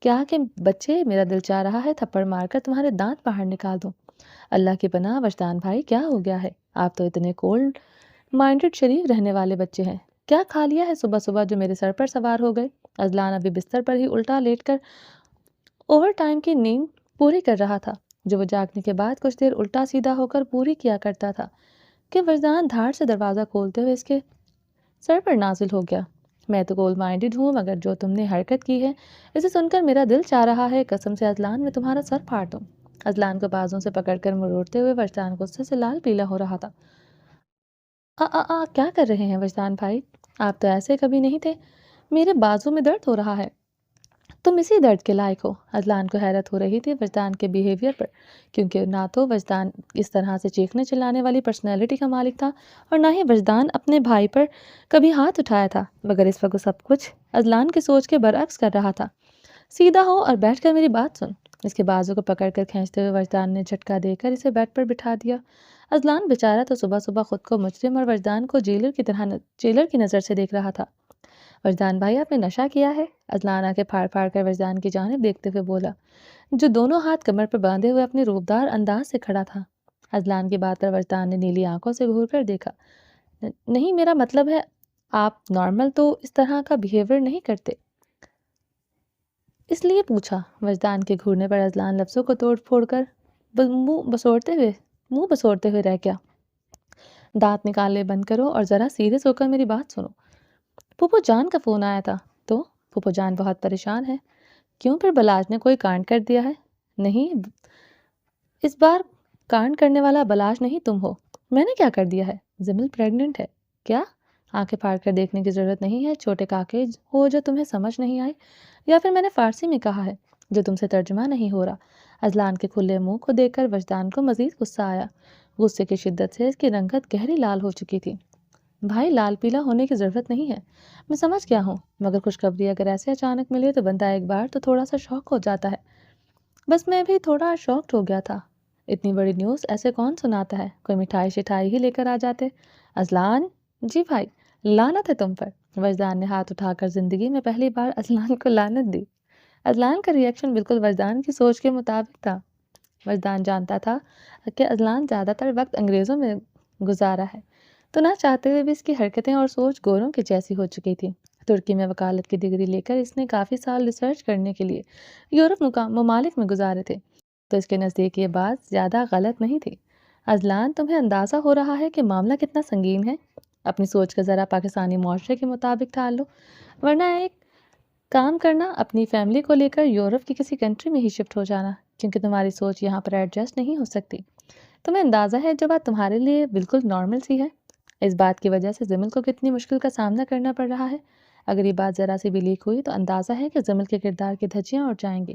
کیا کہ بچے، میرا دل چاہ رہا ہے تھپڑ مار کر تمہارے دانت باہر نکال دوں۔ اللہ کی پناہ وجدان بھائی، کیا ہو گیا ہے؟ آپ تو اتنے کولڈ مائنڈڈ شریف رہنے والے بچے ہیں، کیا کھا لیا ہے صبح صبح جو میرے سر پر سوار ہو گئے؟ اذلان ابھی بستر پر ہی الٹا لیٹ کر اوور ٹائم کی نیند پوری کر رہا تھا، جو وہ جاگنے کے بعد کچھ دیر الٹا سیدھا ہو کر پوری کیا کرتا تھا، کہ وجدان دھاڑ سے دروازہ کھولتے ہوئے اس کے سر پر نازل ہو گیا۔ میں تو کولڈ مائنڈڈ ہوں، مگر جو تم نے حرکت کی ہے اسے سن کر میرا دل چاہ رہا ہے قسم سے اذلان میں تمہارا سر پھاڑ دوں۔ اذلان کو بازوں سے پکڑ کر مروڑتے ہوئے وجدان غصے سے لال پیلا ہو رہا تھا۔ کیا کر رہے ہیں وجدان بھائی؟ آپ تو ایسے کبھی نہیں تھے، میرے بازو میں درد ہو رہا ہے۔ تم اسی درد کے لائق ہو۔ اذلان کو حیرت ہو رہی تھی وجدان کے بیہیویئر پر، کیونکہ نہ تو وجدان اس طرح سے چیخنے چلانے والی پرسنالٹی کا مالک تھا اور نہ ہی وجدان اپنے بھائی پر کبھی ہاتھ اٹھایا تھا، مگر اس وقت سب کچھ اذلان کی سوچ کے برعکس کر رہا تھا۔ سیدھا ہو اور بیٹھ کر میری بات سن۔ اس کے بازو کو پکڑ کر کھینچتے ہوئے وجدان نے جھٹکا دے کر اسے بیڈ پر بٹھا دیا۔ اذلان بیچارہ تو صبح صبح خود کو مجرم اور وجدان کو جیلر کی نظر سے دیکھ رہا تھا۔ وجدان بھائی، آپ نے نشہ کیا ہے؟ اذلان آنکھیں پھاڑ پھاڑ کر وجدان کی جانب دیکھتے ہوئے بولا، جو دونوں ہاتھ کمر پر باندھے ہوئے اپنے روبدار انداز سے کھڑا تھا۔ اذلان کی بات پر وجدان نے نیلی آنکھوں سے گھور کر دیکھا۔ نہیں، میرا مطلب ہے آپ نارمل تو اس طرح کا بیہیویئر نہیں کرتے، اس لیے پوچھا۔ وجدان کے گھورنے پر اذلان لفظوں کو توڑ پھوڑ کر منہ بسوڑتے ہوئے رہ گیا۔ دانت نکالنے بند کرو اور ذرا سیریس ہو کر میری بات سنو۔ پھوپھو جان کا فون آیا تھا تو پھوپھو جان بہت پریشان ہے۔ کیوں؟ پھر بلاش نے کوئی کانڈ کر دیا ہے؟ نہیں، اس بار کانڈ کرنے والا بلاش نہیں تم ہو۔ میں نے کیا کر دیا ہے؟ زمل پریگننٹ ہے۔ کیا؟ آنکھیں پھاڑ کر دیکھنے کی ضرورت نہیں ہے، چھوٹے کاکے ہو جو تمہیں سمجھ نہیں آئی، یا پھر میں نے فارسی میں کہا ہے جو تم سے ترجمہ نہیں ہو رہا۔ اذلان کے کھلے منہ کو دیکھ کر وجدان کو مزید غصہ آیا۔ غصے کی شدت سے اس کی رنگت گہری لال ہو چکی تھی۔ بھائی، لال پیلا ہونے کی ضرورت نہیں ہے، میں سمجھ گیا ہوں، مگر خوشخبری اگر ایسے اچانک ملے تو بندہ ایک بار تو تھوڑا سا شوق ہو جاتا ہے۔ بس میں بھی تھوڑا شوکڈ ہو گیا تھا۔ اتنی بڑی نیوز ایسے کون سناتا ہے؟ کوئی مٹھائی شٹھائی ہی لے کر آ جاتے۔ اذلان، جی بھائی، لعنت ہے تم پر۔ وجدان نے ہاتھ اٹھا کر زندگی میں پہلی بار اذلان کو لعنت دی۔ اذلان کا ری ایکشن بالکل وجدان کی سوچ کے مطابق تھا۔ وجدان جانتا تھا کہ اذلان زیادہ تر وقت انگریزوں میں گزارا ہے، تو نہ چاہتے ہوئے بھی اس کی حرکتیں اور سوچ گوروں کی جیسی ہو چکی تھی۔ ترکی میں وکالت کی ڈگری لے کر اس نے کافی سال ریسرچ کرنے کے لیے یورپ ممالک میں گزارے تھے، تو اس کے نزدیک یہ بات زیادہ غلط نہیں تھی۔ اذلان، تمہیں اندازہ ہو رہا ہے کہ معاملہ کتنا سنگین ہے؟ اپنی سوچ کا ذرا پاکستانی معاشرے کے مطابق ڈھال لو، ورنہ ایک کام کرنا، اپنی فیملی کو لے کر یورپ کی کسی کنٹری میں ہی شفٹ ہو جانا، کیونکہ تمہاری سوچ یہاں پر ایڈجسٹ نہیں ہو سکتی۔ تمہیں اندازہ ہے جو بات تمہارے لیے بالکل نارمل سی ہے، اس بات کی وجہ سے زمل کو کتنی مشکل کا سامنا کرنا پڑ رہا ہے۔ اگر یہ بات ذرا سی بھی لیک ہوئی تو اندازہ ہے کہ زمل کے کردار کی دھجیاں اڑ جائیں گی،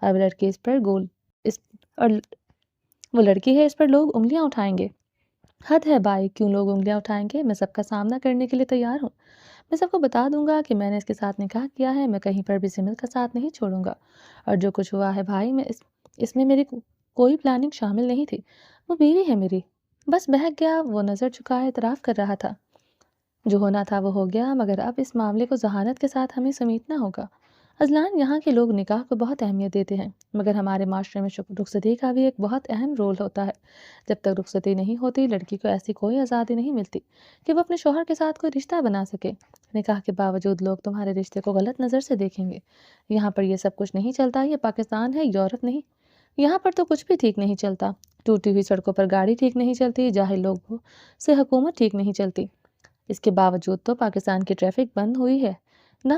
اور وہ لڑکی ہے، اس پر لوگ انگلیاں اٹھائیں گے۔ حد ہے بھائی، کیوں لوگ انگلیاں اٹھائیں گے؟ میں سب کا سامنا کرنے کے لیے تیار ہوں۔ میں سب کو بتا دوں گا کہ میں نے اس کے ساتھ نکاح کیا ہے، میں کہیں پر بھی زمل کا ساتھ نہیں چھوڑوں گا، اور جو کچھ ہوا ہے بھائی، اس میں میری کوئی پلاننگ شامل نہیں تھی، وہ بیوی ہے میری۔ بس بہک گیا، وہ نظر چکائے اعتراف کر رہا تھا۔ جو ہونا تھا وہ ہو گیا، مگر اب اس معاملے کو ذہانت کے ساتھ ہمیں سمیٹنا ہوگا۔ اذلان، یہاں کے لوگ نکاح کو بہت اہمیت دیتے ہیں، مگر ہمارے معاشرے میں رخصتی کا بھی ایک بہت اہم رول ہوتا ہے۔ جب تک رخصتی نہیں ہوتی، لڑکی کو ایسی کوئی آزادی نہیں ملتی کہ وہ اپنے شوہر کے ساتھ کوئی رشتہ بنا سکے۔ نکاح کے باوجود لوگ تمہارے رشتے کو غلط نظر سے دیکھیں گے۔ یہاں پر یہ سب کچھ نہیں چلتا، یہ پاکستان ہے، یورپ نہیں۔ یہاں پر تو کچھ بھی ٹھیک نہیں چلتا، ٹوٹی ہوئی سڑکوں پر گاڑی ٹھیک نہیں چلتی، جاہل لوگوں سے حکومت ٹھیک نہیں چلتی۔ اس کے باوجود تو پاکستان کی ٹریفک بند ہوئی ہے، نہ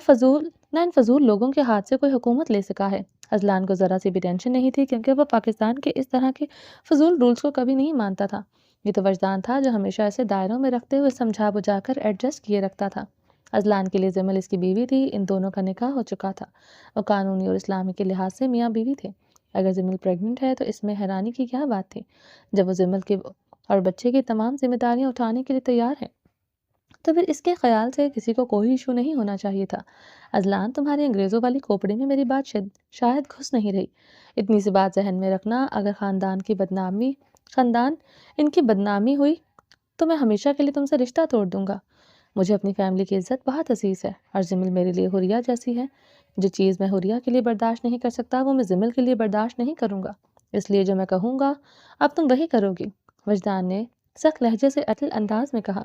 ان فضول لوگوں کے ہاتھ سے کوئی حکومت لے سکا ہے۔ اذلان کو ذرا سی بھی ٹینشن نہیں تھی، کیونکہ وہ پاکستان کے اس طرح کے فضول رولز کو کبھی نہیں مانتا تھا۔ یہ تو وجدان تھا جو ہمیشہ اسے دائروں میں رکھتے ہوئے سمجھا بجھا کر ایڈجسٹ کیے رکھتا تھا۔ ازلان کے لیے زمل اس کی بیوی تھی، ان دونوں کا نکاح ہو چکا تھا، وہ قانونی اور اسلامی کے لحاظ سے میاں بیوی تھے۔ اگر زمل پریگننٹ ہے تو اس میں حیرانی کی کیا بات تھی؟ جب وہ زمل کے اور بچے کی تمام ذمہ داریاں اٹھانے کے لیے تیار ہے تو پھر اس کے خیال سے کسی کو کوئی ایشو نہیں ہونا چاہیے تھا۔ ازلان، تمہاری انگریزوں والی کھوپڑی میں میری بات شاید گھس نہیں رہی۔ اتنی سی بات ذہن میں رکھنا، اگر خاندان ان کی بدنامی ہوئی تو میں ہمیشہ کے لیے تم سے رشتہ توڑ دوں گا۔ مجھے اپنی فیملی کی عزت بہت عزیز ہے اور زمل میرے لیے حریہ جیسی ہے۔ جو چیز میں حریہ کے لیے برداشت نہیں کر سکتا وہ میں زمل کے لیے برداشت نہیں کروں گا، اس لیے جو میں کہوں گا اب تم وہی کرو گی، وجدان نے سخت لہجے سے اٹل انداز میں کہا۔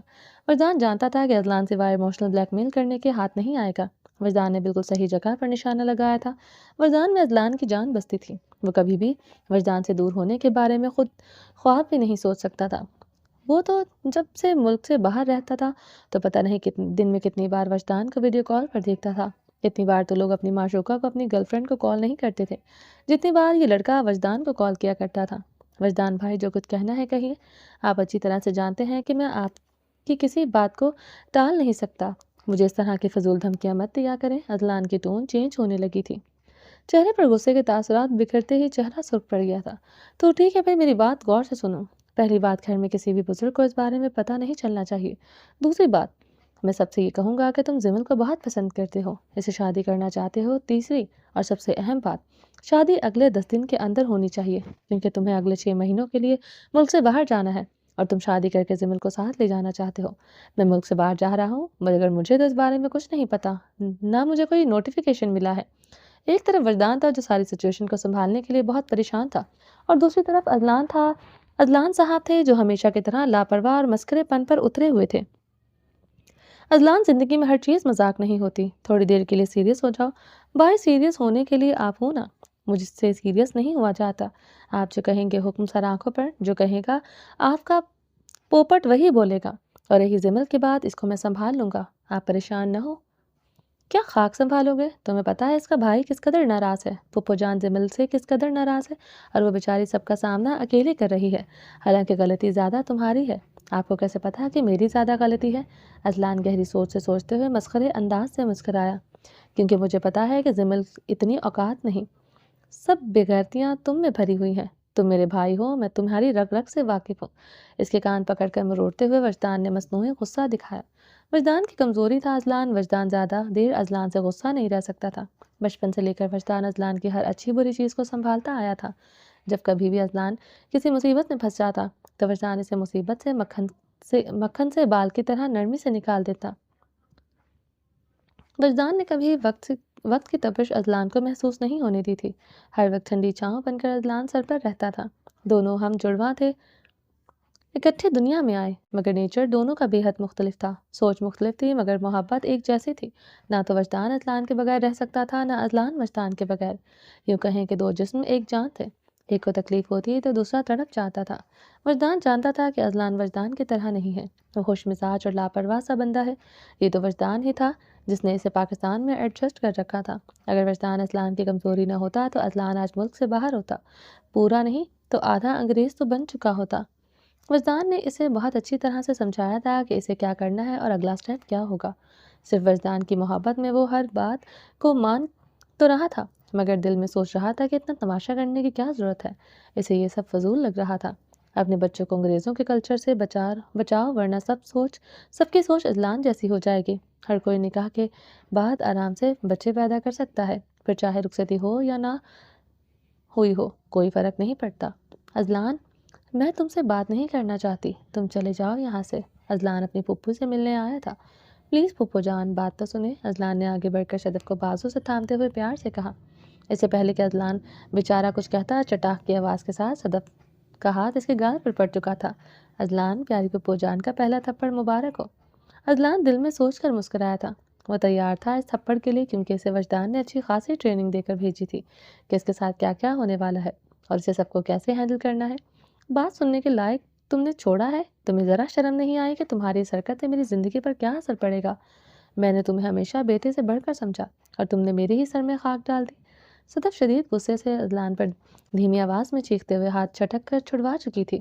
وجدان جانتا تھا کہ ازلان سوائے ایموشنل بلیک میل کرنے کے ہاتھ نہیں آئے گا۔ وجدان نے بالکل صحیح جگہ پر نشانہ لگایا تھا۔ وجدان میں ازلان کی جان بستی تھی، وہ کبھی بھی وجدان سے دور ہونے کے بارے میں خود خواب بھی نہیں سوچ سکتا تھا۔ وہ تو جب سے ملک سے باہر رہتا تھا تو پتہ نہیں دن میں کتنی بار وجدان کو ویڈیو کال پر دیکھتا تھا۔ اتنی بار تو لوگ اپنی معشوقہ کو اپنی گرل فرینڈ کو کال نہیں کرتے تھے جتنی بار یہ لڑکا وجدان کو کال کیا کرتا تھا۔ وجدان بھائی، جو کچھ کہنا ہے کہیے، آپ اچھی طرح سے جانتے ہیں کہ میں آپ کی کسی بات کو ٹال نہیں سکتا، مجھے اس طرح کی فضول دھمکیاں مت دیا کریں۔ ازلان کی ٹون چینج ہونے لگی تھی، چہرے پر غصے کے تاثرات بکھرتے ہی چہرہ سرخ پڑ گیا تھا۔ تو ٹھیک ہے بھائی، میری بات غور سے سنو۔ پہلی بات، گھر میں کسی بھی بزرگ کو اس بارے میں پتہ نہیں چلنا چاہیے۔ دوسری بات، میں سب سے یہ کہوں گا کہ تم زمل کو بہت پسند کرتے ہو، اسے شادی کرنا چاہتے ہو۔ تیسری اور سب سے اہم بات، شادی اگلے 10 دن کے اندر ہونی چاہیے، کیونکہ تمہیں اگلے 6 مہینوں کے لیے ملک سے باہر جانا ہے اور تم شادی کر کے زمل کو ساتھ لے جانا چاہتے ہو۔ میں ملک سے باہر جا رہا ہوں مگر مجھے تو اس بارے میں کچھ نہیں پتا، نہ مجھے کوئی نوٹیفیکیشن ملا ہے۔ ایک طرف وجدان تھا جو ساری سچویشن کو سنبھالنے کے لیے بہت پریشان تھا، اور دوسری طرف ازلان صاحب تھے جو ہمیشہ کی طرح لاپرواہ اور مسخرے پن پر اترے ہوئے تھے۔ ازلان، زندگی میں ہر چیز مذاق نہیں ہوتی، تھوڑی دیر کے لیے سیریس ہو جاؤ۔ بھائی، سیریس ہونے کے لیے آپ ہو نا، مجھ سے سیریس نہیں ہوا جاتا۔ آپ جو کہیں گے حکم سر آنکھوں پر، جو کہے گا آپ کا پوپٹ وہی بولے گا، اور رہی زمل کی بات، اس کو میں سنبھال لوں گا، آپ پریشان نہ ہو۔ کیا خاک سنبھالو گے؟ تمہیں پتا ہے اس کا بھائی کس قدر ناراض ہے، پھپھو جان زمل سے کس قدر ناراض ہے، اور وہ بیچاری سب کا سامنا اکیلے کر رہی ہے، حالانکہ غلطی زیادہ تمہاری ہے۔ آپ کو کیسے پتا کہ میری زیادہ غلطی ہے؟ ازلان گہری سوچ سے سوچتے ہوئے مسخرے انداز سے مسکرایا۔ کیونکہ مجھے پتا ہے کہ زمل اتنی اوقات نہیں، سب بےغیرتیاں تم میں بھری ہوئی ہیں، تم میرے بھائی ہو، میں تمہاری رگ رگ سے واقف ہوں۔ اس کے کان پکڑ کر مروڑتے ہوئے وجدان نے مصنوعی غصہ دکھایا۔ وجدان کی کمزوری تھا وجدان زیادہ دیر ازلان سے غصہ نہیں رہ سکتا تھا۔ بچپن سے لے کر وجدان ازلان کی ہر اچھی بری چیز کو سنبھالتا آیا تھا۔ جب کبھی بھی ازلان کسی مصیبت میں پھنس جاتا تو وجدان اسے مصیبت سے مکھن سے بال کی طرح نرمی سے نکال دیتا۔ وجدان نے کبھی وقت کی تپش ازلان کو محسوس نہیں ہونے دی تھی، ہر وقت ٹھنڈی چھاؤں بن کر ازلان سر پر رہتا تھا۔ دونوں ہم جڑواں تھے، اکٹھے دنیا میں آئے، مگر نیچر دونوں کا بے حد مختلف تھا، سوچ مختلف تھی مگر محبت ایک جیسی تھی۔ نہ تو وجدان ازلان کے بغیر رہ سکتا تھا، نہ ازلان وجدان کے بغیر۔ یوں کہیں کہ دو جسم ایک جان تھے، ایک کو تکلیف ہوتی تو دوسرا تڑپ جاتا تھا۔ وجدان جانتا تھا کہ ازلان وجدان کی طرح نہیں ہے، وہ خوش مزاج اور لاپرواہ سا بندہ ہے۔ یہ تو وجدان ہی تھا جس نے اسے پاکستان میں ایڈجسٹ کر رکھا تھا۔ اگر وجدان ازلان کی کمزوری نہ ہوتا تو ازلان آج ملک سے باہر ہوتا، پورا نہیں تو آدھا انگریز تو بن چکا ہوتا۔ وجدان نے اسے بہت اچھی طرح سے سمجھایا تھا کہ اسے کیا کرنا ہے اور اگلا سٹیپ کیا ہوگا۔ صرف وجدان کی محبت میں وہ ہر بات کو مان تو رہا تھا مگر دل میں سوچ رہا تھا کہ اتنا تماشا کرنے کی کیا ضرورت ہے، اسے یہ سب فضول لگ رہا تھا۔ اپنے بچوں کو انگریزوں کے کلچر سے بچاؤ ورنہ سب کی سوچ ازلان جیسی ہو جائے گی۔ ہر کوئی نکاح کے بعد آرام سے بچے پیدا کر سکتا ہے، پھر چاہے رخصتی ہو یا نہ ہوئی ہو، کوئی فرق نہیں پڑتا۔ ازلان، میں تم سے بات نہیں کرنا چاہتی، تم چلے جاؤ یہاں سے۔ ازلان اپنی پھپھو سے ملنے آیا تھا۔ پلیز پھپھو جان، بات تو سنیں۔ ازلان نے آگے بڑھ کر صدف کو بازو سے تھامتے ہوئے پیار سے کہا۔ اس سے پہلے کہ ازلان بیچارہ کچھ کہتا، چٹاخ کی آواز کے ساتھ صدف کا ہاتھ اس کے گال پر پڑ چکا تھا۔ ازلان، پیاری پھپھو جان کا پہلا تھپڑ مبارک ہو۔ ازلان دل میں سوچ کر مسکرایا تھا، وہ تیار تھا اس تھپڑ کے لیے، کیونکہ اسے وجدان نے اچھی خاصی ٹریننگ دے کر بھیجی تھی کہ اس کے ساتھ کیا کیا ہونے والا ہے اور اسے سب کو کیسے ہینڈل کرنا ہے۔ بات سننے کے لائق تم نے چھوڑا ہے؟ تمہیں ذرا شرم نہیں آئی کہ تمہاری اس حرکت سے میری زندگی پر کیا اثر پڑے گا؟ میں نے تمہیں ہمیشہ بیٹے سے بڑھ کر سمجھا اور تم نے میرے ہی سر میں خاک ڈال دی۔ صدف شدید غصے سے ازلان پر دھیمی آواز میں چیختے ہوئے ہاتھ چھٹک کر چھڑوا چکی تھی۔